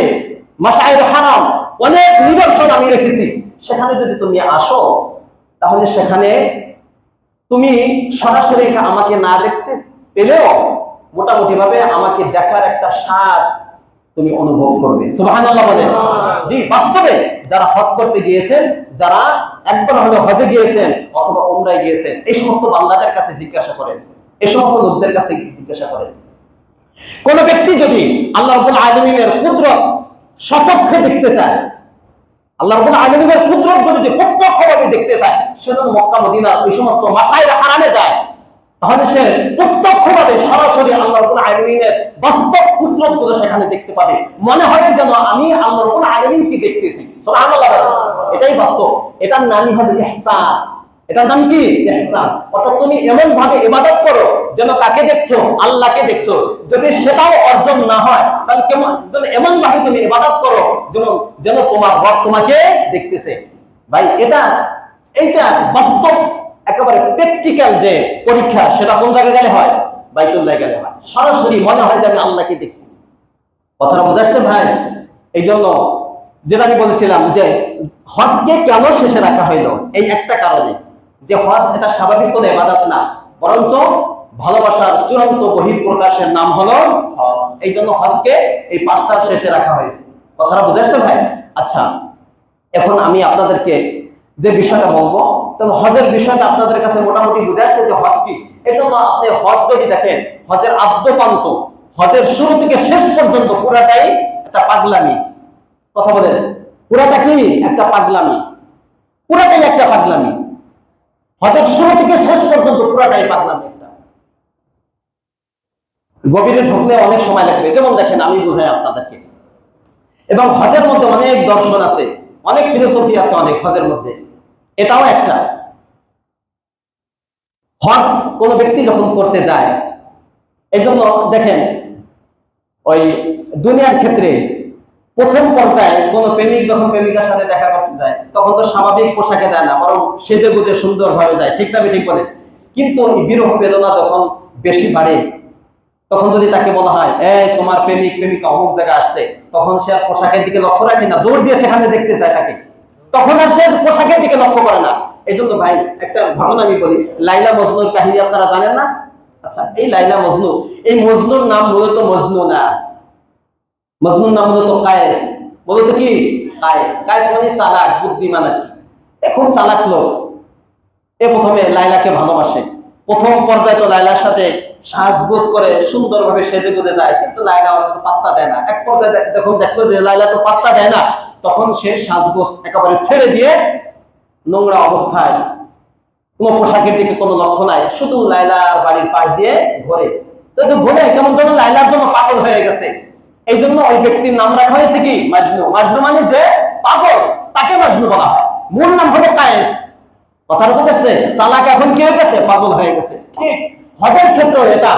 মাশআইর হারাম অনেক নিদর্শন আমি রেখেছি। সেখানে যদি তুমি আসো, তাহলে সেখানে তুমি সরাসরি আমাকে না দেখতে পেলেও মোটামুটি ভাবে আমাকে দেখার একটা স্বাদ তুমি অনুভব করবে। সুবহানাল্লাহ বলেন। জি, বাস্তবে যারা হজ করতে গিয়েছেন, যারা একবার হলো হজে গিয়েছেন অথবা উমরায় গিয়েছেন, এই সমস্ত বান্দাদের কাছে জিজ্ঞাসা করেন, এই সমস্ত লোকদের কাছে জিজ্ঞাসা করেন, কোন ব্যক্তি যদি আল্লাহ রাব্বুল আলামিনের কুদরত সচক্ষে দেখতে চায়, আল্লাহ রাব্বুল আলামিনের কুদরত যদি প্রত্যক্ষভাবে দেখতে চায়, সে যেন মক্কা মদিনার ওই সমস্ত মাশআইর হারামে যায়, তাহলে সে প্রত্যক্ষভাবে সরাসরি আল্লাহ রাব্বুল আলামিনের বাস্তব কুদরতগুলো সেখানে দেখতে পাবে। মনে হবে যেন আমি আল্লাহ রাব্বুল আলামিনকে দেখতেছি। সুবহানাল্লাহ। এটাই বাস্তব। এটার নামই হলো ইহসান। এটার নাম কি? ইহসান। অর্থাৎ তুমি এমন ভাবে ইবাদত করো যেন কাকে দেখছো? আল্লাহকে দেখছো। যদি সেটাও অর্জন না হয়, তাহলে কেমন যেন এমন ভাবে তুমি ইবাদত করো যেন তোমার রব তোমাকে দেখতেছে। ভাই, এইটা বাস্তব একেবারে প্র্যাকটিক্যাল যে পরীক্ষা, সেটা কোন জায়গায় গেলে হয়? বাইতুল্লাহ গেলে হয়। সরাসরি মনে হয় যে আমি আল্লাহকে দেখতেছি। কথাটা বুঝাচ্ছে ভাই? এই জন্য যেটা আমি বলেছিলাম যে হজকে কেন শেষে রাখা হইলো, এই একটা কারণে, যে হজ এটা স্বাভাবিক কোনো ইবাদত না, বরঞ্চ ভালোবাসার চূড়ান্ত বহিঃপ্রকাশের নাম হলো হজ। এই জন্য হজকে এই পাঁচটার শেষে রাখা হয়েছে। কথাটা বুঝাচ্ছে ভাই? আচ্ছা, এখন আমি আপনাদেরকে যে বিষয়টা বলবো, তাহলে হজের বিষয়টা আপনাদের কাছে মোটামুটি বুঝে আসছে যে হজ কি। এই জন্য আপনি হজ যদি দেখেন, হজের আদ্যপান্ত, হজের শুরু থেকে শেষ পর্যন্ত পুরাটাই একটা পাগলামি। কথা বলেন, পুরাটা কি? একটা পাগলামি। পুরাটাই একটা পাগলামি। হজের শুরু থেকে শেষ পর্যন্ত পুরাটাই পাগলামি একটা। গভীরে ঢুকলে অনেক সময় লাগবে। যেমন দেখেন, আমি বুঝাই আপনাদেরকে। এবং হজের মধ্যে অনেক দর্শন আছে, অনেক ফিলোসফি আছে অনেক হজের মধ্যে। এটাও একটা। হজ কোন ব্যক্তি যখন করতে যায়, এজন্য দেখেন ওই দুনিয়ার ক্ষেত্রে প্রথম পর্যায়ে কোন প্রেমিক যখন প্রেমিকার সাথে দেখা করতে যায়, তখন তো স্বাভাবিক পোশাকে যায় না, বরং সেজে গুজে সুন্দর ভাবে যায়। ঠিক না ঠিক বলেন? কিন্তু বিরহ বেদনা যখন বেশি বাড়ে, তখন যদি তাকে বলা হয়, তোমার প্রেমিক প্রেমিকা অমুক জায়গায় আসছে, তখন সে আর পোশাকের দিকে লক্ষ্য রাখে না, দৌড় দিয়ে সেখানে দেখতে চায় তাকে। তখন আর সে পোশাকের দিকে লক্ষ্য করে না। এই জন্য ভাই, একটা ঘটনা আমি বলি। লাইলা মজনুর কাহিনী আপনারা জানেন না? আচ্ছা, এই লাইলা মজনু, এই মজনুর নাম মূলত মজনু না, মজনুর নাম মূলত কায়েস। মূলত কি? কায়েস। কায়েস মানে চালাক, বুদ্ধিমান আর কি। খুব চালাক লোক। প্রথমে লাইলাকে ভালোবাসে। প্রথম পর্যায়ে তো লাইলার সাথে সাজগোজ করে সুন্দরভাবে সেজে গুজে যায়, কিন্তু লাইলা তো পাত্তা দেয় না। এক পর্যায়ে যখন দেখলো যে লাইলা তো পাত্তা দেয় না, তখন সে সাজগোজ একেবারে ছেড়ে দিয়ে নোংরা অবস্থায়, কোনো পোশাকের দিকে কোনো লক্ষ্য নাই, শুধু লাইলার বাড়ির পাশ দিয়ে ঘোরে। তো ঘোরে কেমন যেন লাইলার জন্য পাগল হয়ে গেছে। এই জন্য ওই ব্যক্তির নাম রাখা হয়েছে কি? মাজনু। মাজনু মানে যে পাগল, তাকে মাজনু বলা হয়। মূল নাম হলো কায়েস। কথাটা বুঝেছে? চালাক এখন কি হয়ে গেছে? পাগল হয়ে গেছে। ঠিক হজের ক্ষেত্রে এটা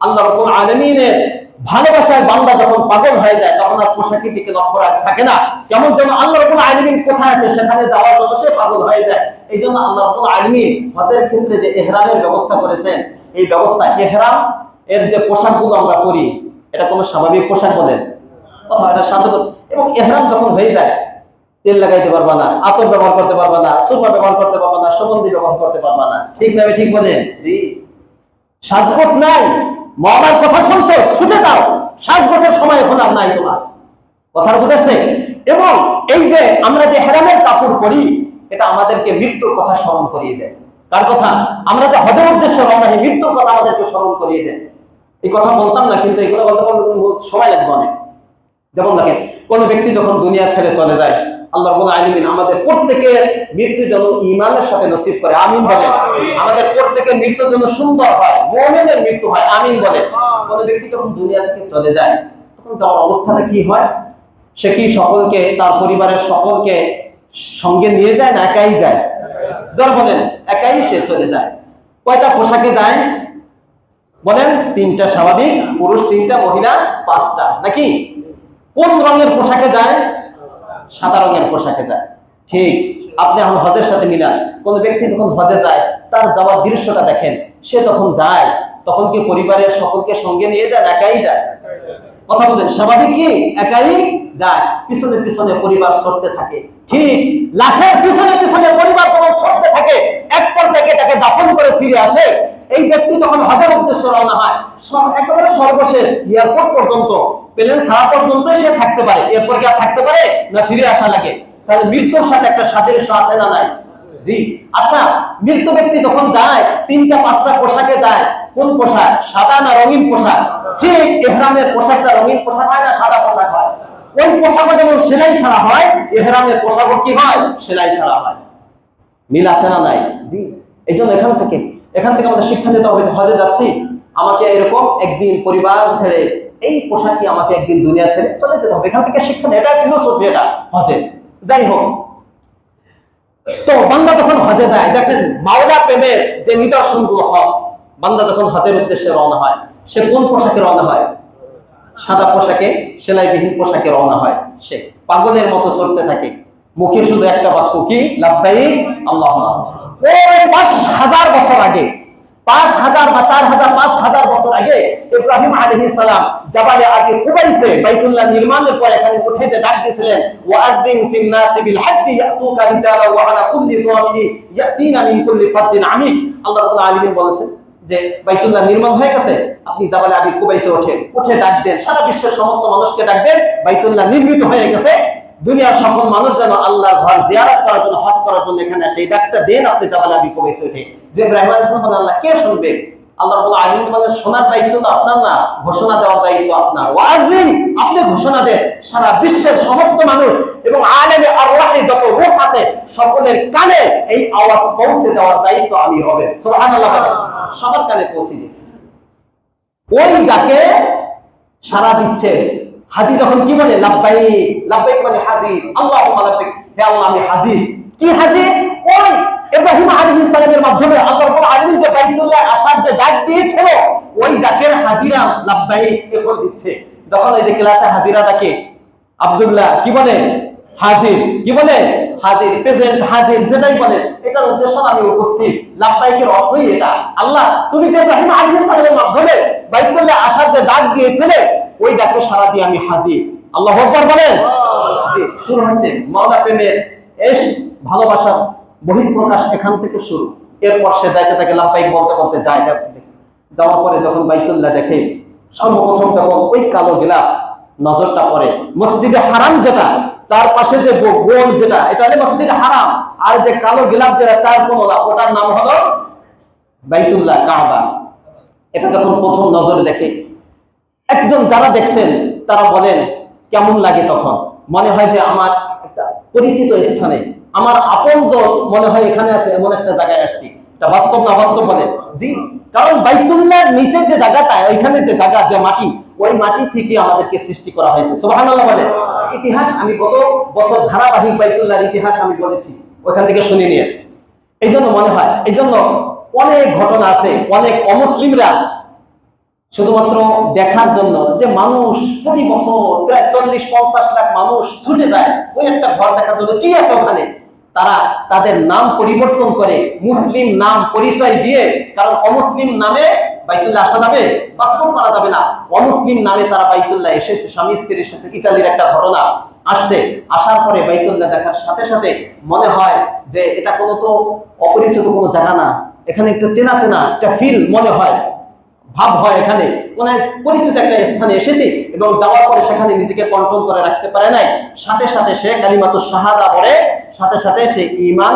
আল্লাহ রাব্বুল আলামিনের ভালোবাসায় বান্দা যখন পাগল হয়ে যায় তখন আর পোশাকের দিকে লক্ষ্য থাকে না, কেমন যেন আল্লাহ রাব্বুল আলামিন কোথায় আছে সেখানে যাওয়ার জন্য সে পাগল হয়ে যায়। এই জন্য আল্লাহ রাব্বুল আলামিন হজের ক্ষেত্রে যে ইহরামের ব্যবস্থা করেছেন, এই ব্যবস্থা ইহরাম এর যে পোশাকগুলো আমরা পরি এটা কোনো স্বাভাবিক পোশাক বলেন অথবা এটা সাধারণ। এবং ইহরাম যখন হয়ে যায় তেল লাগাইতে পারবা না, আতর ব্যবহার করতে পারবা না, সুরমা ব্যবহার করতে পারবা না, সুগন্ধি ব্যবহার করতে পারবা না। ঠিক না? ঠিক বলেন? জি। সাজগোজ নাই, মরার কথা শুনছো ছুটে দাও, সাজগোজের সময় এখন আর নাই তোমার। কথাটা বুঝেছে? এবং এই যে আমরা যে ইহরামের কাপড় পরি এটা আমাদেরকে মৃত্যুর কথা স্মরণ করিয়ে দেয়। কার কথা? আমরা যে হজের উদ্দেশ্যে রওনা হই মৃত্যুর কথা আমাদেরকে স্মরণ করিয়ে দেয়। এই কথা বলতাম না, কিন্তু এগুলো বলতে সময় লাগবে অনেক। যেমন দেখেন, কোন ব্যক্তি যখন দুনিয়া ছেড়ে চলে যায়, আল্লাহ রাব্বুল আলামিন আমাদের প্রত্যেকের মৃত্যু যেন ঈমানের সাথে নসিব করে, আমিন বলেন। আমাদের প্রত্যেকের মৃত্যু যেন সুন্দর হয়, মুমিনের মৃত্যু হয়, আমিন বলেন। কোন ব্যক্তি যখন দুনিয়া থেকে চলে যায় তখন যাওয়ার অবস্থাটা কি হয়? সে কি সকলকে, তার পরিবারের সকলকে সঙ্গে নিয়ে যায় না একাই যায়? যারা বলেন একাই সে চলে যায়। কয়টা পোশাকে যায় বলেন? তিনটা স্বাভাবিক, পুরুষ তিনটা, মহিলা পাঁচটা, নাকি? কোন রঙের পোশাকে যায়? সাদা রঙের পোশাকে যায়। ঠিক। আপনি এখন হজের সাথে মিলান, কোন ব্যক্তি যখন হজে যায় তার যাওয়ার দৃশ্যটা দেখেন। সে যখন যায় তখন কি পরিবারের সকলকে সঙ্গে নিয়ে যায়, একাই যায়? কথা বলেন, স্বাভাবিক কি একাই যায়? পিছনে পিছনে পরিবার ছুটতে থাকে। ঠিক লাশের পিছনে পিছনে পরিবার যখন ছুটতে থাকে, এক পর্যায়ে তাকে দাফন করে ফিরে আসে। এই ব্যক্তি যখন হজের উদ্দেশ্যে রওনা হয় একেবারে সর্বশেষ এয়ারপোর্ট পর্যন্ত, প্লেন ছাড়া পর্যন্ত সে থাকতে পারে, এরপর কি আর থাকতে পারে না ফিরে আসা লাগে? তাহলে মৃত্যুর সাথে একটা সাদৃশ্য আছে না নাই? জি। আচ্ছা, মৃত্যু ব্যক্তি যখন যায় তিনটা পাঁচটা পোশাকে যায়, কোন পোশাক? সাদা না রঙিন পোশাক? ঠিক। ইহরামের পোশাকটা রঙিন পোশাক হয় না সাদা পোশাক হয়? ওই পোশাকও যেমন সেলাই ছাড়া হয়, ইহরামের পোশাকও কি হয়? সেলাই ছাড়া হয়। মিল আছে না নাই? জি। এই জন্য এখান থেকে আমাদের শিক্ষা নিতে হবে, হজে যাচ্ছি, আমাকে এরকম একদিন পরিবার ছেড়ে এই পোশাকই আমাকে একদিন দুনিয়া ছেড়ে চলে যেতে হবে। এখান থেকে শিক্ষা নেই, এটা ফিলোসফি, এটা হজে। যাই হোক, তো বান্দা যখন হজে যায় দেখেন মাওলা প্রেমের যে নিদর্শনগুলো হজ। বান্দা যখন হজের উদ্দেশ্যে রওনা হয় সে কোন পোশাকে রওনা হয়? সাদা পোশাকে, সেলাইবিহীন পোশাকে রওনা হয়। সে পাগলের মতো চলতে থাকে, মুখে শুধু একটা বাক্য, কি? লাব্বাইক আল্লাহুম্মা। ওই 5000 বছর আগে, 5000 বা 4000 5000 বছর আগে ইব্রাহিম আলাইহিস সালাম জাবালে আগে কুবাইসে বাইতুল্লাহ নির্মাণের পর এখানে উঠে যে ডাক দিয়েছিলেন, ওয়াযিন ফিন নাসি বিল হজ্জি ইয়াতুকা রিজালা ওয়া আলা কুল্লি দামিরি ইয়াতিনা মিন কুল্লি ফাজ্জিন আমিক। আল্লাহ রাব্বুল আলামিন বলেছেন যে বাইতুল্লাহ নির্মাণ হয়ে গেছে, আপনি জাবালে আগে কুবাইসে উঠে ডাক দেন, সারা বিশ্বের সমস্ত মানুষকে ডাক দেন বাইতুল্লাহ নির্মিত হয়ে গেছে, দুনিয়ার সকল মানুষ যেন আল্লাহর ঘর জিয়ারত করার জন্য, হজ করার জন্য এখানে আসে। এই ডাকটা দেন আপনি জাবালে আবি কুবাইসে উঠে। যে ইব্রাহিম আলাইহিস সালাম বলেন, আল্লাহ কে শুনবে? আল্লাহ রাব্বুল আলামিন বলেন, শোনার দায়িত্ব তো আপনার না, ঘোষণা দেওয়ার দায়িত্ব আপনার। ওয়াজিন, আপনি ঘোষণা দেন, সারা বিশ্বের সমস্ত মানুষ এবং আলেমে আরওয়াহি যত রূহ আছে সকলের কানে এই আওয়াজ পৌঁছে দেওয়ার দায়িত্ব আমি হবে। সুবহানাল্লাহ, সবার কানে পৌঁছে দিয়েছে। ওই ডাকে সারা দিচ্ছে হাজি যখন কি বলে? লাব্বাইক। লাব্বাইক মানে হাজির, আল্লাহুম্মা লাব্বাইক, হে আল্লাহ আমি হাজির। কি হাজির? ওই ইব্রাহিম আলাইহিস সালামের মাধ্যমে আল্লাহ রাব্বুল আলামিন যে বাইতুল্লাহ আসার যে ডাক দিয়েছিল ওই ডাকের হাজিরা লাব্বাইক এখন দিচ্ছে। যখন এই যে ক্লাসে হাজিরা ডাকে আব্দুল্লাহ কি বলে? হাজির। কি বলে? হাজির, প্রেজেন্ট, হাজির, যেটাই বলে এটার উদ্দেশ্য আমি উপস্থিত। লাব্বাইকের অর্থই এটা। আল্লাহ তুমি যে ইব্রাহিম আলাইহিস সালামের মাধ্যমে বাইতুল্লাহ আসার যে ডাক দিয়েছিলে ওই ডাকে সারা দিয়ে আমি হাজির। আল্লাহু আকবার বলেন। জি, শুরু হচ্ছে মাওলা প্রেমের ইশক, ভালোবাসার বহিঃপ্রকাশ এখান থেকে শুরু। এরপর সে যাইতে থাকে লাব্বাইক বলতে বলতে যায়। যাওয়ার পরে যখন বাইতুল্লাহ দেখে সর্বপ্রথম যখন ওই কালো গিলাফ নজরটা পড়ে, মসজিদে হারাম যেটা চারপাশে যে গোল যেটা এটা হলো মসজিদে হারাম, আর যে কালো গিলাফ যেটা চার কোণা ওটার নাম হলো বাইতুল্লাহ কাবা। এটা যখন প্রথম নজরে দেখে একজন যারা দেখছেন তারা বলেন কেমন লাগে? তখন মনে হয় যে আমার একটা পরিচিত স্থানে, আমার আপনজন মনে হয় এখানে আছে, এমন একটা জায়গায় আসছি। এটা বাস্তব না বাস্তব বলেন? জি। কারণ বাইতুল্লাহর নিচে যে জায়গাটা, ওইখানে যে জায়গা, যে মাটি, ওই মাটি থেকে আমাদেরকে সৃষ্টি করা হয়েছে। সুবহানাল্লাহ বলেন। ইতিহাস আমি গত বছর ধারাবাহিক বাইতুল্লাহর ইতিহাস আমি বলেছি, ওইখান থেকে শুনে নিয়ে। এই জন্য মনে হয়, এই জন্য অনেক ঘটনা আছে, অনেক অমুসলিমরা শুধুমাত্র দেখার জন্য যে মানুষ প্রতি বছর প্রায় 40-50 লাখ মানুষ ছুটে যায় ওই একটা ঘর দেখার জন্য, কি আছে ওখানে, তারা তাদের নাম পরিবর্তন করে মুসলিম নাম পরিচয় দিয়ে, কারণ অমুসলিম নামে বাইতুল্লাহ আসা যাবে, বাস্তব করা যাবে না, অমুসলিম নামে তারা বাইতুল্লাহ এসেছে, স্বামী স্ত্রী এসেছে। ইতালির একটা ঘটনা আসছে, আসার পরে বাইতুল্লাহ দেখার সাথে সাথে মনে হয় যে এটা কোনো তো অপরিচিত কোনো জায়গা না, এখানে একটা চেনা চেনা একটা ফিল মনে হয়, ভাব হয়, এখানে মানে পরিচিত একটা স্থানে এসেছি। এবং যাওয়ার পরে সেখানে নিজেকে কন্ট্রোল করে রাখতে পারে নাই, সাথে সাথে সে কালিমাতুশ শাহাদা পড়ে সাথে সাথে সে ঈমান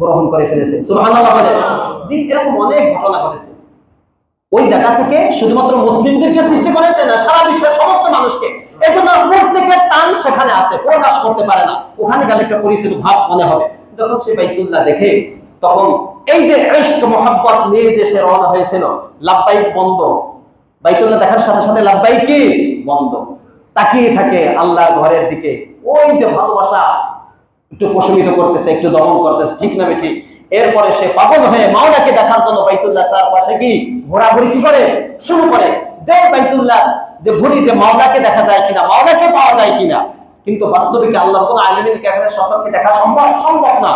গ্রহণ করে ফেলেছে। সুবহানাল্লাহ বলে। জি, এরকম অনেক ঘটনা ঘটেছে। ওই জায়গা থেকে শুধুমাত্র মুসলিমদেরকে সৃষ্টি করেছে না, সারা বিশ্বের সমস্ত মানুষকে। এই জন্য প্রত্যেকের টান সেখানে আছে, প্রকাশ করতে পারে না, ওখানে গেলে একটা পরিচিত ভাব মনে হবে। যখন সে বাইতুল্লাহ দেখে তখন এই যে ইশক মোহাব্বত নিয়ে যে সে রওনা হয়েছিল, লাব্বাইক বন্ধ, বাইতুল্লাহ দেখার সাথে সাথে লাব্বাইক কি বন্ধ, তাকিয়ে থাকে আল্লাহর ঘরের দিকে। ওই যে ভালোবাসা একটু প্রশমিত করতেছে, একটু দমন করতেছে, ঠিক না ঠিক। এরপরে সে পাগল হয়ে মাওলাকে দেখার জন্য বাইতুল্লাহ তার পাশে কি ঘোরাঘুরি কি করে শুরু করে দেয়। বাইতুল্লাহ যে ঘুরি যে মাওলাকে দেখা যায় কিনা, মাওলাকে পাওয়া যায় কিনা, কিন্তু বাস্তবিক আল্লাহ রাব্বুল আলামিনকে এখানে সচক্ষে দেখা সম্ভব না।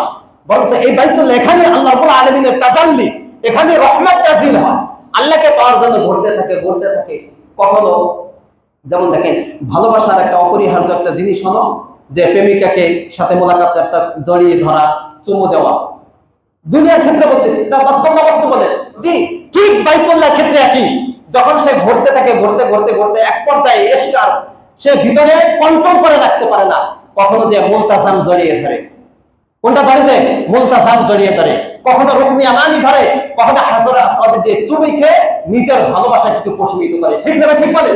বরং এই বাইতুল্লাহ এখানে আল্লাহ রাব্বুল আলামিনের তাজাল্লি, এখানে রহমত নাযিল হয়। আল্লাহকে পাওয়ার জন্য ঘুরতে থাকে। কখনো যেমন দেখেন, ভালোবাসার একটা অপরিহার্য একটা জিনিস হলো যে প্রেমিকাকে সাথে মোলাকাত, একটা জড়িয়ে ধরা, চুমু দেওয়া। দুনিয়ার ক্ষেত্রে বলতেছি, এটা বাস্তব না বাস্তব বলে? জি, ঠিক বাইতুল্লাহর ক্ষেত্রে একই। যখন সে ঘুরতে থাকে, ঘুরতে এক পর্যায়ে ইশকার সে ভিতরে কন্ট্রোল করে রাখতে পারে না, কখনো যে মুলতাজাম জড়িয়ে ধরে, কোনটা ধরে যে মুলতাজাম জড়িয়ে ধরে, কখনো রুকনি ইয়ামানি ধরে, কখনো হাজরে আসওয়াদে যে চুমু খেয়ে নিজের ভালোবাসা একটু প্রশমিত করে। ঠিক না ঠিক বলে?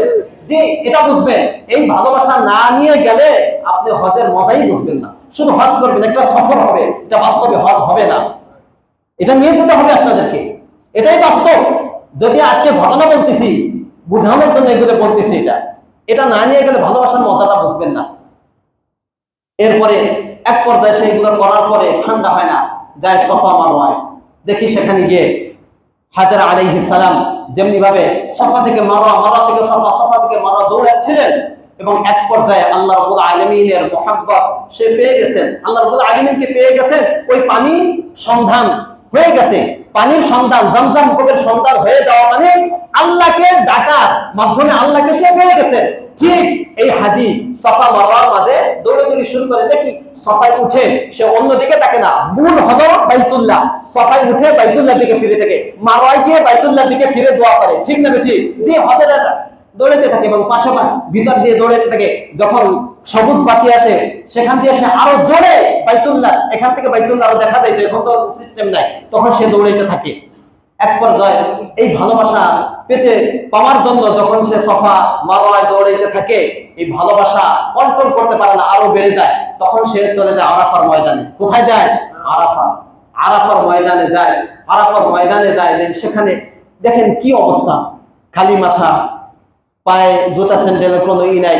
জি, এটা বুঝবেন, এই ভালোবাসা না নিয়ে গেলে আপনি হজের মজাই বুঝবেন না। শুধু হজ করবেন, একটা সফর হবে, এটা বাস্তবে হজ হবে না। এটা নিয়ে যেতে হবে আপনাদেরকে, এটাই বাস্তব। যদি আজকে ঘটনা বলতেছি বুঝানোর জন্য এগুলো বলতেছি, এটা না নিয়ে গেলে ভালোবাসার মজাটা বুঝবেন না। এরপরে এক পর্যায়ে সেইগুলো করার পরে ঠান্ডা হয় না, যায় সফা মারওয়ায়। দেখি সেখানে গিয়ে হাজরা আলাইহিস সালাম যেমনি ভাবে সফা থেকে মারওয়া, মারওয়া থেকে সফা, সফা থেকে মারওয়া দৌড়াচ্ছিলেন, এবং এক পর্যায়ে আল্লাহ রাব্বুল আলামিনের মুহাব্বত সে পেয়ে গেছেন, আল্লাহ রাব্বুল আলামিনকে পেয়ে গেছেন। ওই পানি সন্ধান হয়ে গেছে, পানির সন্ধান, জামজাম কূপের সন্ধান হয়ে যাওয়া মানে আল্লাহকে ডাকার মাধ্যমে আল্লাহকে সে পেয়ে গেছে। ঠিক এই হাজি সফা মারওয়ার মাঝে দৌড়াদৌড়ি শুরু করে, দেখি সফায় উঠে সে অন্যদিকে তাকে না, মূল হলো বাইতুল্লাহ, সফায় উঠে বাইতুল্লাহর দিকে ফিরে থাকে, মারওয়ায় গিয়ে বাইতুল্লাহর দিকে ফিরে দোয়া করে। ঠিক না ঠিক? জি, হজের দৌড়াতে থাকে এবং পাশাপাশি ভিতর দিয়ে দৌড়াতে থাকে। যখন সবুজ বাতি আসে সেখান দিয়ে সে আরো জোরে বাইতুল্লাহ, এখান থেকে বাইতুল্লাহ আরো দেখা যায়, এখন তো সিস্টেম নাই, তখন সে দৌড়াইতে থাকে। এক পর্যায়ে এই ভালোবাসা পেতে পাওয়ার জন্য যখন সে সফা মারওয়ায় দৌড়াইতে থাকে, এই ভালোবাসা কন্ট্রোল করতে পারে না, আরো বেড়ে যায়। তখন সে চলে যায় আরাফার ময়দানে। কোথায় যায়? আরাফার ময়দানে যায়। আরাফার ময়দানে যায়, সেখানে দেখেন কি অবস্থা, খালি মাথা, পায়ে জুতা স্যান্ডেলের কোনো নাই,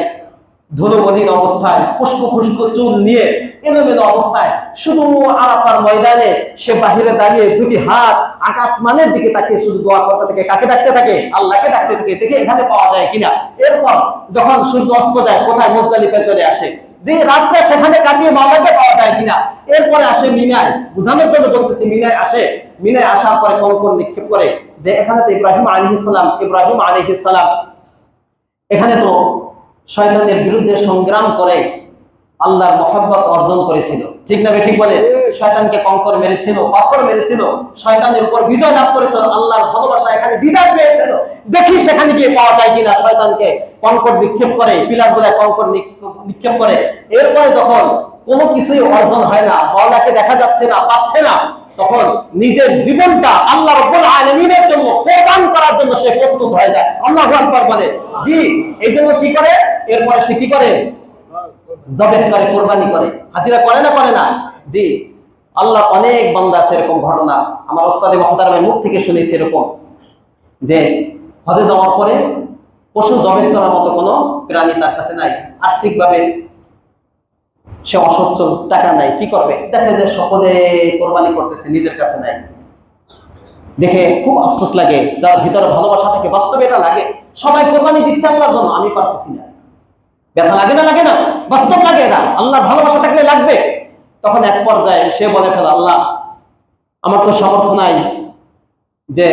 ধুলোমলির অবস্থায়, খুশকো খুশকো চুল নিয়ে এলোমেলো অবস্থায় শুধু আরাফার ময়দানে সে বাহিরে দাঁড়িয়ে দুটি হাত আকাশমানের দিকে তাকিয়ে শুধু দোয়া করতে থাকে। কাকে ডাকতে থাকে? আল্লাহকে ডাকতে থাকে, দেখে এখানে পাওয়া যায় কিনা। এরপর যখন সূর্য অস্ত যায়, কোথায়? মুজদালিফায় চলে আসে, দিয়ে রাত্রে সেখানে কাটিয়ে মাওলাকে পাওয়া যায় কিনা। এরপরে আসে মিনায়, বুঝানোর জন্য বলতেছি, মিনায় আসে। মিনায় আসার পরে কঙ্কর নিক্ষেপ করে, যে এখানে তো ইব্রাহিম আলাইহিস সালাম এখানে তো শয়তানের বিরুদ্ধে সংগ্রাম করে আল্লাহর মহব্বত অর্জন করেছিল। ঠিক না ঠিক বলে? শয়তানকে কঙ্কর মেরেছিল, পাথর মেরেছিল, শয়তানের উপর বিজয় লাভ করেছিল, আল্লাহর ভালোবাসা এখানে দিদার পেয়েছিল। দেখি সেখানে গিয়ে পাওয়া যায় কিনা। শয়তানকে কঙ্কর নিক্ষেপ করে, পিলার গুলায় কঙ্কর নিক্ষেপ করে। এরপরে যখন কোনো কিছুই অর্জন হয় না, মাওলাকে দেখা যাচ্ছে না, পাচ্ছে না, তখন নিজের জীবনটা আল্লাহ রাব্বুল আলামিনের জন্য কোরবান করার জন্য সে প্রস্তুত হয়ে যায়। আল্লাহু আকবার বলে। জি, এই জন্য কি করে? এরপরে সে কি করে? জবেহ করে, কোরবানি করে। হাজিরা করে না করে না? জি, আল্লাহ অনেক বান্দা আছে এরকম ঘটনা, আমার ওস্তাদে মুহতারামের মুখ থেকে শুনেছি এরকম, যে হজে যাওয়ার পরে পশু জবেহ করার মতো কোনো প্রাণী তার কাছে নাই, আর্থিকভাবে সে অসচ্ছল, টাকা নাই, কি করবে? দেখে যে সকলে কোরবানি করতেছে, নিজের কাছে নাই। দেখে খুব আফসোস লাগে, যার ভিতরে ভালোবাসা থাকে, বাস্তবে এটা লাগে। সবাই কোরবানি দিচ্ছে আল্লাহর জন্য, আমি পারতেছি না। ব্যথা লাগে না? লাগে না? বাস্তব লাগে এটা। আল্লাহর ভালোবাসা থাকলে লাগবে। তখন এক পর্যায়ে সে বলে ফেলে, আল্লাহ আমার তো সামর্থ্য নাই যে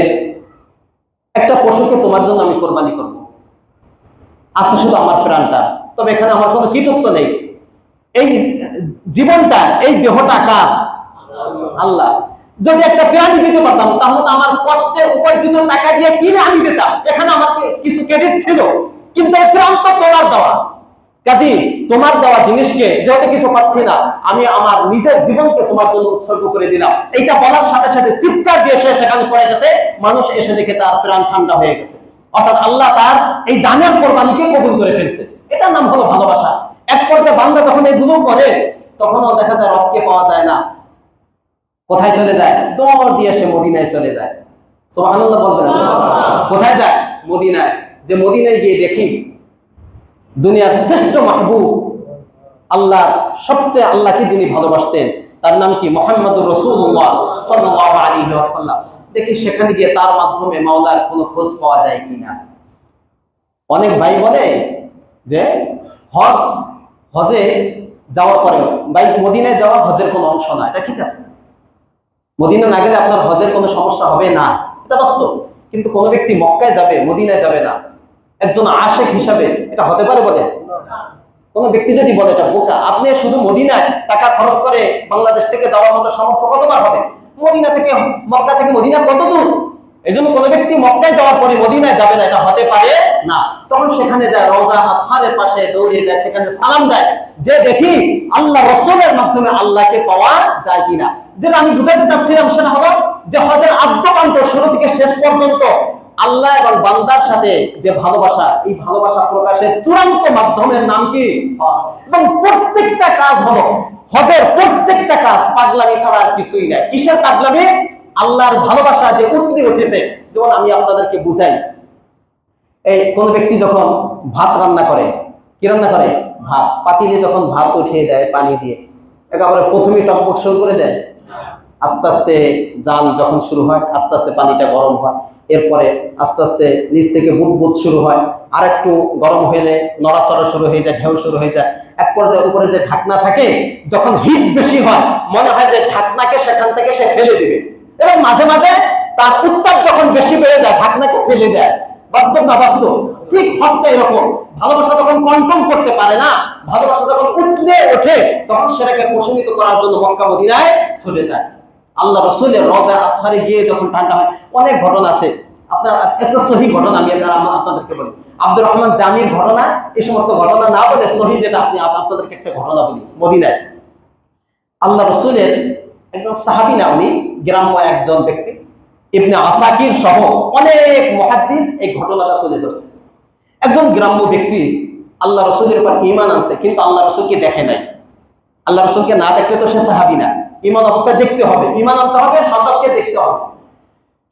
একটা পশুকে তোমার জন্য আমি কোরবানি করব, আছে শুধু আমার প্রাণটা, তবে এখানে আমার কোনো কৃতিত্ব নেই। এই জীবনটা, এই দেহটা কার? আল্লাহ। যদি একটা প্রাণী দিতে পারতাম তাহলে তো আমার কষ্টে উপার্জিত টাকা দিয়ে কিনে আমি দিতাম, এখানে আমাকে কিছু ক্রেডিট ছিল, কিন্তু এই প্রাণ তো তোমার দেওয়া। কাজী তোমার দেওয়া জিনিসকে যেহেতু কিছু পাচ্ছি না, আমি আমার নিজের জীবনকে তোমার জন্য উৎসর্গ করে দিলাম। এইটা বলার সাথে সাথে চিৎকার দিয়ে সে সেখানে পড়ে গেছে। মানুষ এসে দেখে তার প্রাণ ঠান্ডা হয়ে গেছে। অর্থাৎ আল্লাহ তার এই জানের কোরবানিকে কবুল করে ফেলছে। এটার নাম হলো ভালোবাসা। এক পর্যায়ে বান্দা যখন এগুলো করে, তখনও দেখা যায় রবকে পাওয়া যায় না। কোথায় চলে যায়? দৌড় দিয়ে সে মদিনায় চলে যায়। সুবহানাল্লাহ বলবেন। কোথায় যায়? মদিনায়। যে মদিনায় গিয়ে দেখি দুনিয়ার শ্রেষ্ঠ মাহবুব, আল্লাহ সবচেয়ে আল্লাহকে যিনি ভালোবাসতেন, তার নাম কি? মুহাম্মদুর রাসূলুল্লাহ সাল্লাল্লাহু আলাইহি ওয়াসাল্লাম। দেখি সেখানে গিয়ে তার মাধ্যমে মাওলার কোনো খোঁজ পাওয়া যায় কিনা। অনেক ভাই বলে যে হজে যাওয়ার পরে ভাই মদিনায় যাওয়া হজের কোনো অংশ না। এটা ঠিক আছে, মদিনা না গেলে আপনার হজের কোনো সমস্যা হবে না, এটা বাস্তব। কিন্তু কোনো ব্যক্তি মক্কায় যাবে, মদিনায় যাবে না, একজন আশেক হিসাবে এটা হতে পারে? বলে কোন ব্যক্তি যদি বলে এটা বোকা। আপনি শুধু মদিনায় টাকা খরচ করে বাংলাদেশ থেকে যাওয়ার মতো সামর্থ্য কতবার হবে? মদিনা থেকে, মক্কা থেকে মদিনা কত দূর? এই জন্য কোনো ব্যক্তি মক্কায় যাওয়ার পরে মদিনায় যাবে না, এটা হতে পারে না। তখন সেখানে যায়, রওজা আতহারের পাশে দৌড়িয়ে যায়, সেখানে সালাম দেয়, যে দেখি আল্লাহ রাসূলের মাধ্যমে আল্লাহকে পাওয়া যায় কিনা। যেটা আমি বুঝাতে চাচ্ছিলাম সেটা হলো যে হজের আদ্যপান্ত শুরু থেকে শেষ পর্যন্ত আল্লাহ এবং বান্দার সাথে যে ভালোবাসা, এই ভালোবাসা প্রকাশের চূড়ান্ত মাধ্যমের নাম কি? হজ। এবং প্রত্যেকটা কাজ হলো, হজের প্রত্যেকটা কাজ পাগলামি ছাড়া আর কিছুই নাই। কিসের পাগলামি? আল্লাহর ভালোবাসা যে উতলে উঠেছে। যেমন আমি আপনাদেরকে বুঝাই, এই কোন ব্যক্তি যখন ভাত রান্না করে, কি রান্না করে? ভাত। পাতিলে যখন ভাত উঠিয়ে দেয় পানি দিয়ে, একেবারে প্রথমে টকবক শুরু করে দেয়, আস্তে আস্তে জাল যখন শুরু হয়, আস্তে আস্তে পানিটা গরম হয়, এরপরে আস্তে আস্তে নিচ থেকে বুদবুদ শুরু হয়, আর একটু গরম হয়ে যায়, নড়াচড়া শুরু হয়ে যায়, ঢেউ শুরু হয়ে যায়। এক পর্যায়ে উপরে যে ঢাকনা থাকে, যখন হিট বেশি হয় মনে হয় যে ঢাকনাকে সেখান থেকে সে ফেলে দিবে, এবং মাঝে মাঝে তার উত্তাপ যখন বেশি বেড়ে যায় ঢাকনাকে ফেলে দেয়। বাস্তব না বাস্তব? ঠিক হচ্ছে এরকম। ভালোবাসা যখন কন্ট্রোল করতে পারে না, ভালোবাসা যখন উঠলে ওঠে, তখন সেটাকে প্রশমিত করার জন্য মক্কা মদিনায় চলে যায়। আল্লাহ রাসূলের রওজা আতহারে গিয়ে যখন ঠান্ডা হয়, অনেক ঘটনা আছে। আপনার একটা সহি ঘটনা আমি আপনাদেরকে বলি, আব্দুর রহমান জামির ঘটনা। এই সমস্ত ঘটনা না বলে সহি যেটা আপনি আপনাদেরকে একটা ঘটনা বলি। মদিনায় আল্লাহ রাসূলের একজন সাহাবী না, উনি গ্রাম্য একজন ব্যক্তি, ইবনে আসাকির সহ অনেক মুহাদ্দিস এই ঘটনাটা তুলে ধরছে। একজন গ্রাম্য ব্যক্তি আল্লাহ রাসূলের উপর ঈমান আনছে, কিন্তু আল্লাহ রাসূলকে দেখে নাই। আল্লাহ রাসূলকে না দেখলে তো সে সাহাবী না। ঈমান অবস্থায় দেখতে হবে, ঈমান আনতে হবে, সচক্ষে দেখতে হবে।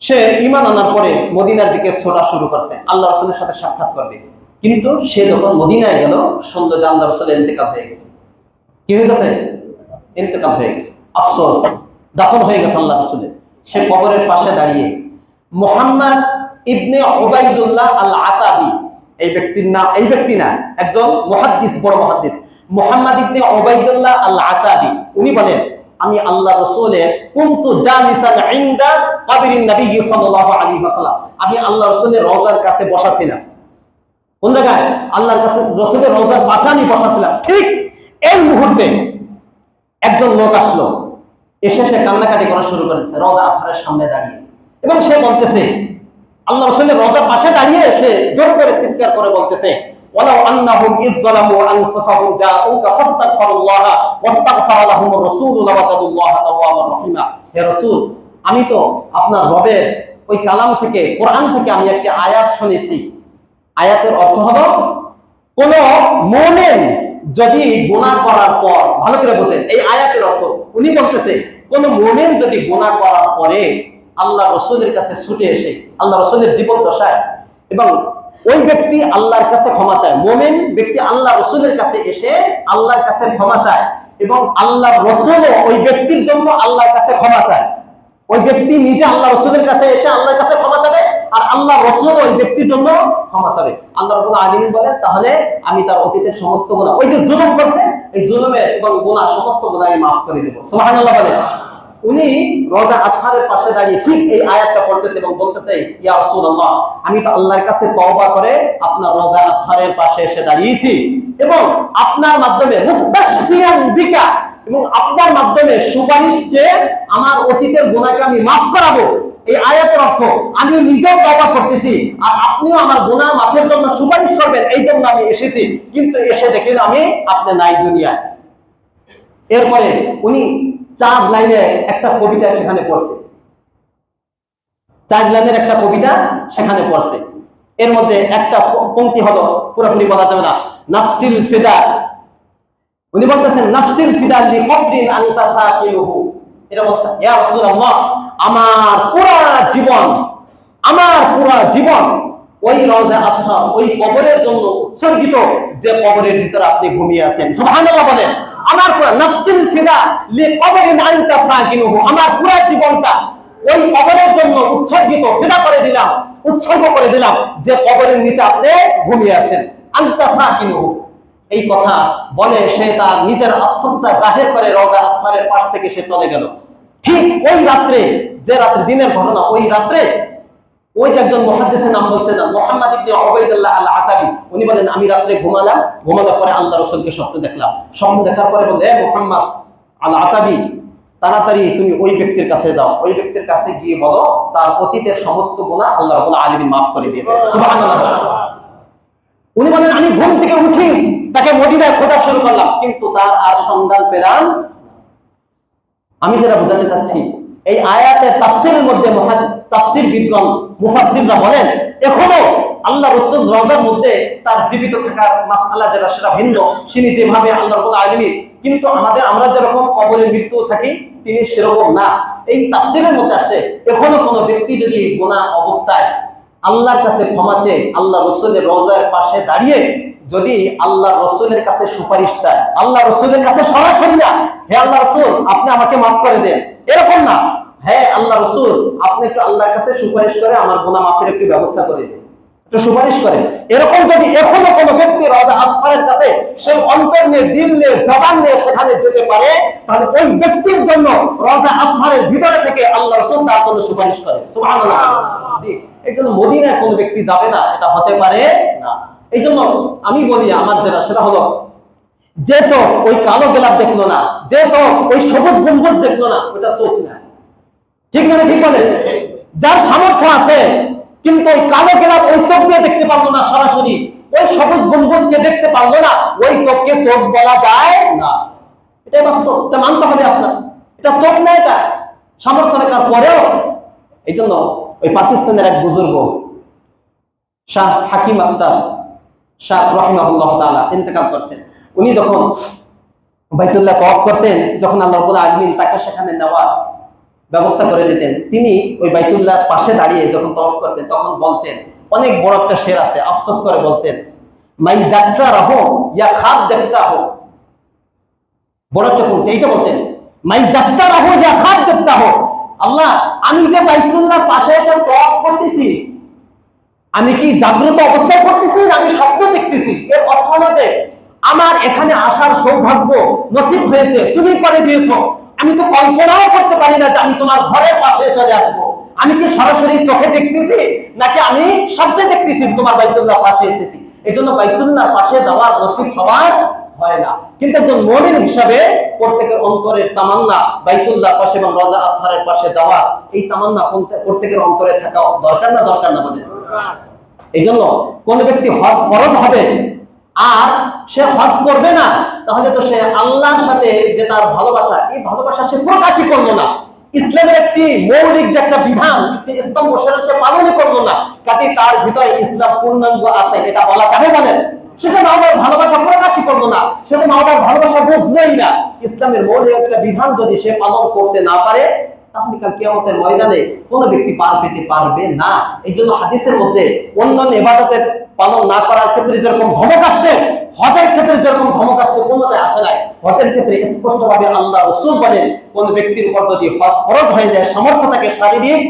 সে ঈমান আনার পরে মদিনার দিকে ছোটা শুরু করছে, আল্লাহ রাসূলের সাথে সাক্ষাৎ করবে। কিন্তু সে যখন মদিনায় গেল, শুনলো যে আল্লাহ রাসূলের ইন্তেকাল হয়ে গেছে। কি হয়ে গেছে? ইন্তেকাল হয়ে গেছে। আফসোস, দাফন হয়ে গেছে আল্লাহ রাসূলের। সে কবরের পাশে দাঁড়িয়ে মুহাম্মদ ইবনে উবাইদুল্লাহ আল আতাবি, এই ব্যক্তির নাম, এই ব্যক্তি না, একজন মুহাদ্দিস, বড় মুহাদ্দিস, মুহাম্মদ ইবনে উবাইদুল্লাহ আল আতাবি, উনি বলেন, আমি আল্লাহ রাসূলের কুনতু জালিসান ইনদা কবরিন নবী সাল্লাল্লাহু আলাইহি ওয়াসাল্লাম, আমি আল্লাহ রাসূলের রওজার কাছে বসা ছিলাম। কোন জায়গায়? আল্লাহর কাছে রাসূলের রওজার পাশে আমি বসা ছিলাম। ঠিক এই মুহূর্তে একজন লোক আসলো, এসে সে কান্নাকাটি করা শুরু করেছে রওজা আতহারের সামনে দাঁড়িয়ে, এবং সে বলতেছে, আল্লাহ রাসূলের রওজার পাশে দাঁড়িয়ে সে জোরে করে চিৎকার করে বলতেছে, ওয়ালাউ আন্নাহুম ইযযালামু আনফুসাহুম জাউকা ফাস্তাগফিরুল্লাহ ওয়াস্তাগফারা লাহুমুর রাসূলু লাওয়াজাদুল্লাহ তাওয়াবার রহিমা। হে রাসূল, আমি তো আপনার রবের ওই কালাম থেকে, কোরআন থেকে আমি একটা আয়াত শুনেছি। আয়াতের অর্থ হলো, কোন মুমিন যদি গুনাহ করার পর, ভালো করে বোঝেন এই আয়াতের অর্থ, উনি বলতেছে কোন মুমিন যদি গুনাহ করার পরে আল্লাহ রাসূলের কাছে ছুটে এসে আল্লাহ রাসূলের জীবন দশায়, এবং ওই ব্যক্তি আল্লাহর কাছে ক্ষমা চায়, মুমিন ব্যক্তি আল্লাহ রাসূলের কাছে এসে আল্লাহর কাছে ক্ষমা চায়, এবং আল্লাহ রাসূলও ওই ব্যক্তির জন্য আল্লাহর কাছে ক্ষমা চায়, ওই ব্যক্তি নিজে আল্লাহ রসুলের কাছে এসে আল্লাহর কাছে ক্ষমা চাবে, আর আল্লাহ রসুল ওই ব্যক্তির জন্য ক্ষমা চাবে। আল্লাহ রাব্বুল আলামিন বলেন, তাহলে আমি তার অতীতের সমস্ত গুনাহ, ওই যে জুলুম করছে এই জুলুমের এবং গুনাহ সমস্ত গুনাহ আমি মাফ করে দেব। সুবহানাল্লাহ বলেন। উনি রোজা আতহারের পাশে দাঁড়িয়ে ঠিক এই আয়াতটা পড়তেছে এবং বলতেছে, ইয়া রাসূলুল্লাহ, আমি তো আল্লাহর কাছে তওবা করে আপনার রোজা আতহারের পাশে এসে দাঁড়িয়েছি এবং আপনার মাধ্যমে মুস্তাশফিয়ান বিকা, এবং আপনার মাধ্যমে সুপারিশ চেয়ে আমার অতীতের গুনাহকে আমি মাফ করাবো। এই আয়াতের অর্থ আমি নিজেও তওবা করতেছি আর আপনিও আমার গুনাহ মাফের জন্য সুপারিশ করবেন, এই জন্য আমি এসেছি। কিন্তু এসে দেখেন আমি আপনি নাই দুনিয়ায়। এরপরে উনি 4 লাইনের একটা কবিতা সেখানে পড়ছে, 4 লাইনের একটা কবিতা সেখানে পড়ছে। এর মধ্যে একটা পংক্তি হলো, পুরোপুরি বলা যাবে না, নাফসিল ফিদা। উনি বলতেছেন, নাফসিল ফিদা লি কবরিন আনতা সাকিলুহু। এটা বলছেন, ইয়া রাসূলুল্লাহ, আমার পুরা জীবন ওই রওজা আতহা, ওই কবরের জন্য উৎসর্গিত যে কবরের ভিতরে আপনি ঘুমিয়ে আছেন। সুবহানাল্লাহ বলেন। আমার পুরা নাফসিল ফিদা লি কবরিন আনতা সাকিলুহু, আমার পুরা জীবনটা ওই কবরের জন্য উৎসর্গিত, ফিদা করে দিলাম, উৎসর্গ করে দিলাম যে কবরের নিচে আপনি ঘুমিয়ে আছেন। আনতা সাকিলুহু, এই কথা বলে সে তার নিজের আফসোসটা জাহির করে রওজা আতহারের পাশ থেকে সে চলে গেল। ঠিক ওই রাত্রে, যে রাত্রে দিনের ঘটনা, ওই রাত্রে ওই যে একজন মুহাদ্দিসের নাম বলছেন না, মুহাম্মদ ইবনে উবাইদুল্লাহ আল-আতাবি, উনি বলেন, আমি রাত্রে ঘুমানোর পরে আল্লাহ রাসূলকে স্বপ্ন দেখলাম। স্বপ্ন দেখার পরে বলে, হে মুহাম্মদ আল-আতাবি, তাড়াতাড়ি তুমি ওই ব্যক্তির কাছে যাও, ওই ব্যক্তির কাছে গিয়ে বলো তার অতীতের সমস্ত গুনাহ আল্লাহ রাব্বুল আলামিন মাফ করে দিয়েছে। সুবহানাল্লাহ। উনি বলেন, আমি ঘুম থেকে উঠি তাকে মদিনায় খোঁজা শুরু করলাম, কিন্তু তার আর সন্ধান পেলাম। আমি যেটা বোঝাতে চাচ্ছি, এই আয়াতের তাফসীরের মধ্যে তাফসীরবিদগণ, মুফাসসিররা বলেন, এখনো আল্লাহ রাসূল রওজার মধ্যে তার জীবিত থাকার মাসআলা যেটা, সেটা ভিন্ন। তিনি যেভাবে আল্লাহ রাব্বুল আলামিন, কিন্তু আমরা যেরকম কবরে মৃত্যু থাকি তিনি সেরকম না। এই তাফসীরের মধ্যে আসে, এখনো কোনো ব্যক্তি যদি গুনাহ অবস্থায় আল্লাহর কাছে ক্ষমা চেয়ে আল্লাহ রাসূলের রওজার পাশে দাঁড়িয়ে যদি আল্লাহ রাসূলের কাছে সুপারিশ চায়, আল্লাহ রাসূলের কাছে সরাসরি না, হে আল্লাহ রাসূল আপনি আমাকে মাফ করে দেন, এরকম না, হে আল্লাহ রাসূল আপনি একটু আল্লাহর কাছে সুপারিশ করে আমার গুনাহ মাফের একটু ব্যবস্থা করে দেন, একটু সুপারিশ করেন, এরকম যদি এখনো কোনো ব্যক্তি রওজা আতহারের কাছে সেই অন্তর নিয়ে, দিল নিয়ে, জবান নিয়ে সেখানে যেতে পারে, তাহলে ওই ব্যক্তির জন্য রওজা আতহারের ভিতরে থেকে আল্লাহ রাসূল তার জন্য সুপারিশ করে। সুবহানাল্লাহ। জি, এই জন্য মদিনায় কোনো ব্যক্তি যাবে না, এটা হতে পারে না। এই জন্য আমি বলি, আমার যেটা সেটা হলো, যে চোখ ওই কালো গোলাপ দেখলো না, যে চোখ ওই সবুজ গম্বুজ দেখলো না, ওটা চোখ না। ঠিক না? ঠিক বলে। যার সামর্থ্য আছে কিন্তু ওই কালো গোলাপ ওই চোখ দিয়ে দেখতে পারলো না সরাসরি, ওই সবুজ গম্বুজকে দেখতে পারলো না, ওই চোখকে চোখ বলা যায় না। এটাই বাস্তব, এটা মানতে হবে আপনার। এটা চোখ না, এটা সামর্থ্য থাকার পরেও। এই জন্য ওই পাকিস্তানের এক বুজুর্গ শাহ হাকিম আখতার শাহ রাহিমাহুল্লাহ তাআলা ইন্তেকাল করছেন। উনি যখন বাইতুল্লাহ তওয়াফ করতেন, যখন আল্লাহ রাব্বুল আলামিন তাকে সেখানে নেওয়ার ব্যবস্থা করে দিতেন, তিনি ওই বাইতুল্লাহর পাশে দাঁড়িয়ে যখন তওয়াফ করতেন তখন বলতেন, অনেক বড় একটা শের আছে, আফসোস করে বলতেন, মাই যাত্রা রাহো ইয়া খাদ দেখতা হো। বড় একটা পয়েন্ট এইটা বলতেন, মাই যাত্রা রাহো ইয়া খাদ দেখতা হো। আল্লাহ, আমি যে বাইতুল্লাহর পাশে এসে তওয়াফ করতেছি, আমি কি জাগ্রত অবস্থায় করতেছি না আমি স্বপ্ন দেখতেছি? এর অর্থ হলো যে আমার এখানে আসার সৌভাগ্য নসিব হয়েছে, তুমি করে দিয়েছো। আমি তো কল্পনাও করতে পারি না যে আমি তোমার ঘরের পাশে চলে আসবো। আমি কি সরাসরি চোখে দেখতেছি নাকি আমি স্বপ্নে দেখতেছি তোমার বাইতুল্লাহ পাশে এসেছি? এই জন্য বাইতুল্লাহ পাশে যাওয়ার নসিব সবার হয় না, কিন্তু একজন মুমিন হিসাবে প্রত্যেকের অন্তরের তামান্না বাইতুল্লাহ পাশে এবং রওজা আতহারের পাশে যাওয়া, এই তামান্না প্রত্যেকের অন্তরে থাকা দরকার না? দরকার না বলে। এই জন্য কোন ব্যক্তি হজ ফরজ হবে আর সে হজ করবে না, তাহলে তো সে আল্লাহর সাথে যে তার ভালোবাসা, এই ভালোবাসা সে প্রকাশই করলো না। ইসলামের একটি মৌলিক যে একটা বিধান, একটি স্তম্ভ, সেটা সে পালনই করলো না। কাজে তার ভিতরে ইসলাম পূর্ণাঙ্গ আছে এটা বলা যাবে বলেন? সেটা মাওলার ভালোবাসা প্রকাশই করলো না, সেটা মাওলার ভালোবাসা বুঝলোই না। ইসলামের মৌলিক একটা বিধান যদি সে পালন করতে না পারে, তাহলে কাল কিয়ামতের ময়দানে কোনো ব্যক্তি পার পেতে পারবে না। এই জন্য হাদিসের মধ্যে অন্যান্য ইবাদতের পালন না করার ক্ষেত্রে যেরকম ধমক আসছে, হজের ক্ষেত্রে যেরকম ধমক আসছে কোনোটাই আসে নাই। হজের ক্ষেত্রে স্পষ্টভাবে আল্লাহ রাসূল বলেন, কোন ব্যক্তির উপর যদি হজ ফরজ হয়ে যায়, সামর্থ্য থাকে, শারীরিক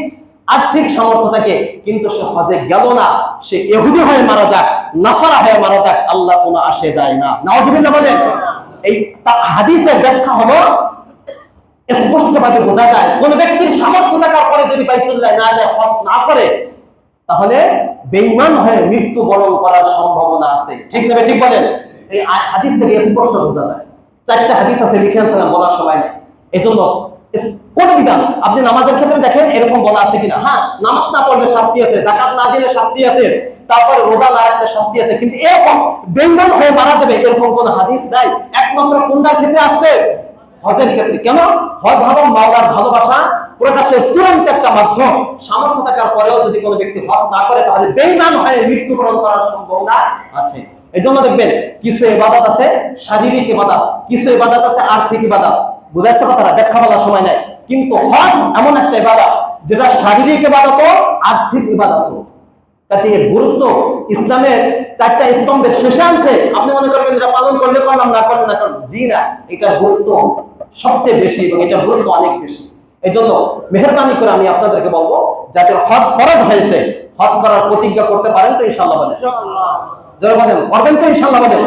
আর্থিক সামর্থ্য থাকে, কিন্তু সে হজে গেল না, সে ইহুদি হয়ে মারা যাক, নাসারা হয়ে মারা যাক, আল্লাহ কোনো আসে যায় না। নাউজুবিল্লাহ বলেন। এই হাদিসের ব্যাখ্যা হলো স্পষ্টভাবে বোঝা যায় কোন ব্যক্তির সামর্থ্য থাকার পরে যদি বাইতুল্লাহ না যায়, হজ না করে, তাহলে বেঈমান হয়ে মৃত্যুবরণ করার সম্ভাবনা আছে। ঠিক না? ঠিক বলেন। এই হাদিস থেকে স্পষ্ট বোঝা যায়। 4টা হাদিস আছে, লিখে আনছিলাম, বলার সময় নেই। এজন্য কোন বিধান আপনি নামাজের ক্ষেত্রে দেখেন এরকম বলা আছে কিনা। হ্যাঁ, নামাজ না পড়লে শাস্তি আছে, যাকাত না দিলে শাস্তি আছে, তারপরে রোজা না রাখলে শাস্তি আছে, কিন্তু এরকম বেঈমান হয়ে মারা যাবে এরকম কোন হাদিস নাই। একমাত্র কোনটার ক্ষেত্রে আসছে? হজের ক্ষেত্রে। কেন? হজ হলো মাওলার ভালোবাসা প্রকাশের চূড়ান্ত একটা মাধ্যম। সামর্থ্য থাকার পরেও যদি কোনো ব্যক্তি হজ না করে, তাহলে বেঈমান হয়ে মৃত্যুবরণ করার সম্ভাবনা আছে। এই জন্য দেখবেন কিছু ইবাদত আছে শারীরিক ইবাদত, কিছু ইবাদত আছে আর্থিক ইবাদত। বুঝাইছে কথাটা? ব্যাখ্যা বলার সময় নাই। কিন্তু হজ এমন একটা ইবাদত যেটা শারীরিক ইবাদত, আর্থিক ইবাদত। কাজে এর গুরুত্ব ইসলামের 4টা স্তম্ভের শেষে আনছে। আপনি মনে করবেন এটা পালন করলে করলাম, না করলে না করলাম। জি না, এটার গুরুত্ব সবচেয়ে বেশি এবং এটার গুরুত্ব অনেক বেশি। এই জন্য মেহেরবানি করে আমি আপনাদেরকে বলবো, যাদের হজ ফরজ হয়েছে, হজ করার প্রতিজ্ঞা করতে পারেন তো ইনশাআল্লাহ বলেন, যারা বলেন করবেন তো ইনশাআল্লাহ বলেন।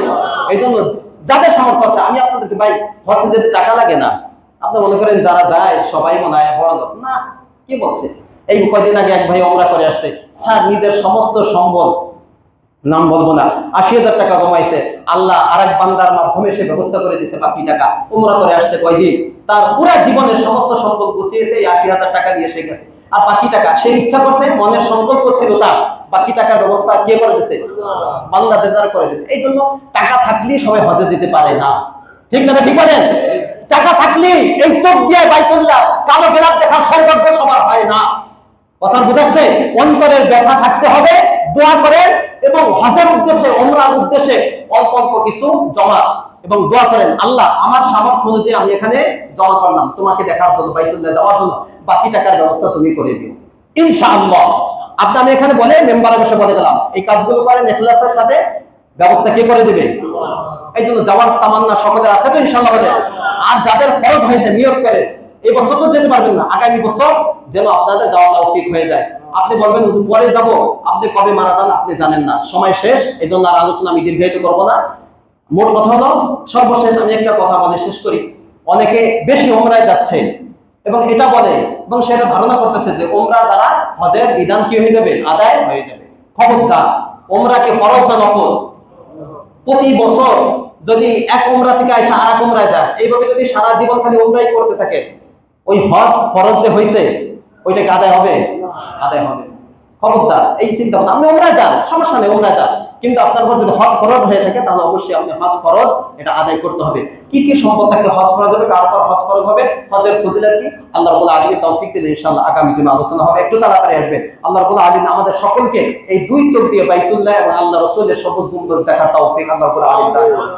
এই জন্য যাদের সামর্থ্য আছে, আমি আপনাদেরকে ভাই, হজে যেতে টাকা লাগে না। আপনি মনে করেন যারা যায় সবাই মনে হয় বড় লোক, না। কি বলছে? এই কয়দিন আগে এক ভাই ওমরা করে আসছে, স্যার নিজের সমস্ত সম্বল, নাম বলবো না, 80,000 টাকা জমাইছে, আল্লাহ আরেক বান্দার মাধ্যমে সে ব্যবস্থা করে দিয়েছে বাকি টাকা। উমরা করে আসছে কয়দিন, তার পুরো জীবনের সমস্ত সম্পদ গুছিয়েছে, এই 80,000 টাকা দিয়ে সে গেছে। আর বাকি টাকা সে ইচ্ছা করছে, মনের সংকল্প ছিল তার, বাকি টাকার ব্যবস্থা কে করে দিয়েছে? বাংলাদেশ যারা করে দিবে। এই জন্য টাকা থাকলেই সবাই হজে যেতে পারে না। ঠিক না? ঠিক বলেন। টাকা থাকলেই এই চোখ দিয়ে বাইতুল্লাহ কালো গেলাপ দেখার সৌভাগ্য সবার হয় না। কথা বুঝাচ্ছে? অন্তরের ব্যথা থাকতে হবে, দোয়া করেন এবং হজের উদ্দেশ্যে, ওমরার উদ্দেশ্যে অল্প অল্প কিছু জমা এবং দোয়া করেন, আল্লাহ আমার সামর্থ্য অনুযায়ী আমি এখানে জমা করলাম তোমাকে দেখার জন্য, বাইতুল্লাহ যাওয়ার জন্য, বাকি টাকার ব্যবস্থা তুমি করে দিও ইনশাআল্লাহ। আপনি আমি এখানে বলে মেম্বারে বসে বলে গেলাম, এই কাজগুলো করেন ইখলাসের সাথে, ব্যবস্থা কে করে দিবে? এই জন্য যাওয়ার তামান্না সকলের আছে তো ইনশাআল্লাহ বলে। আর যাদের ফরজ হয়েছে নিয়ত করে, এই বছর তো যেতে পারবেন না, আগামী বছর যেন আপনাদের যাওয়া তৌফিক হয়ে যায়। আপনি বলবেন পরে যাব, আপনি কবে মারা যান আপনি জানেন না, সময় শেষ। এই জন্য আর আলোচনা আমি দীর্ঘায়িত করবো না। মোট কথা হলো, সর্বশেষ আমি একটা কথা বলে শেষ করি। অনেকে বেশি ওমরায় যাচ্ছে এবং এটা বলে এবং সেটা ধারণা করতেছে যে ওমরা দ্বারা হজের বিধান কি হয়ে যাবে? আদায় হয়ে যাবে। খবরদার, ওমরাকে ফরজ না নফল। প্রতি বছর যদি এক ওমরা থেকে আইসা আর এক ওমরায় যায়, এইভাবে যদি সারা জীবন খালি ওমরাই করতে থাকে, ওই হজ ফরজ যে হয়েছে ওইটাকে আদায় হবে? আদায় হবে। খবরদার, এই চিন্তা ভাবনা। আপনি ওমরায় যান, সমস্যা নেই, ওমরায় যান, কিন্তু আপনার উপর যদি হজ ফরজ হয়ে থাকে তাহলে অবশ্যই আপনি হজ ফরজ এটা আদায় করতে হবে। কি কি সম্পদ থাকলে হজ ফরজ হবে, কার উপর হজ ফরজ হবে, হজের ফজিলত কি, আল্লাহ রাব্বুল আলামিন তৌফিক দিলে ইনশাআল্লাহ আগামী দিনে আলোচনা হবে। একটু তাড়াতাড়ি আসবেন। আল্লাহ রাব্বুল আলামিন আমাদের সকলকে এই দুই চোখ দিয়ে বাইতুল্লাহ এবং আল্লাহ রাসূলের সবুজ গম্বুজ দেখার তৌফিক আল্লাহ রাব্বুল আলামিন দান করুন।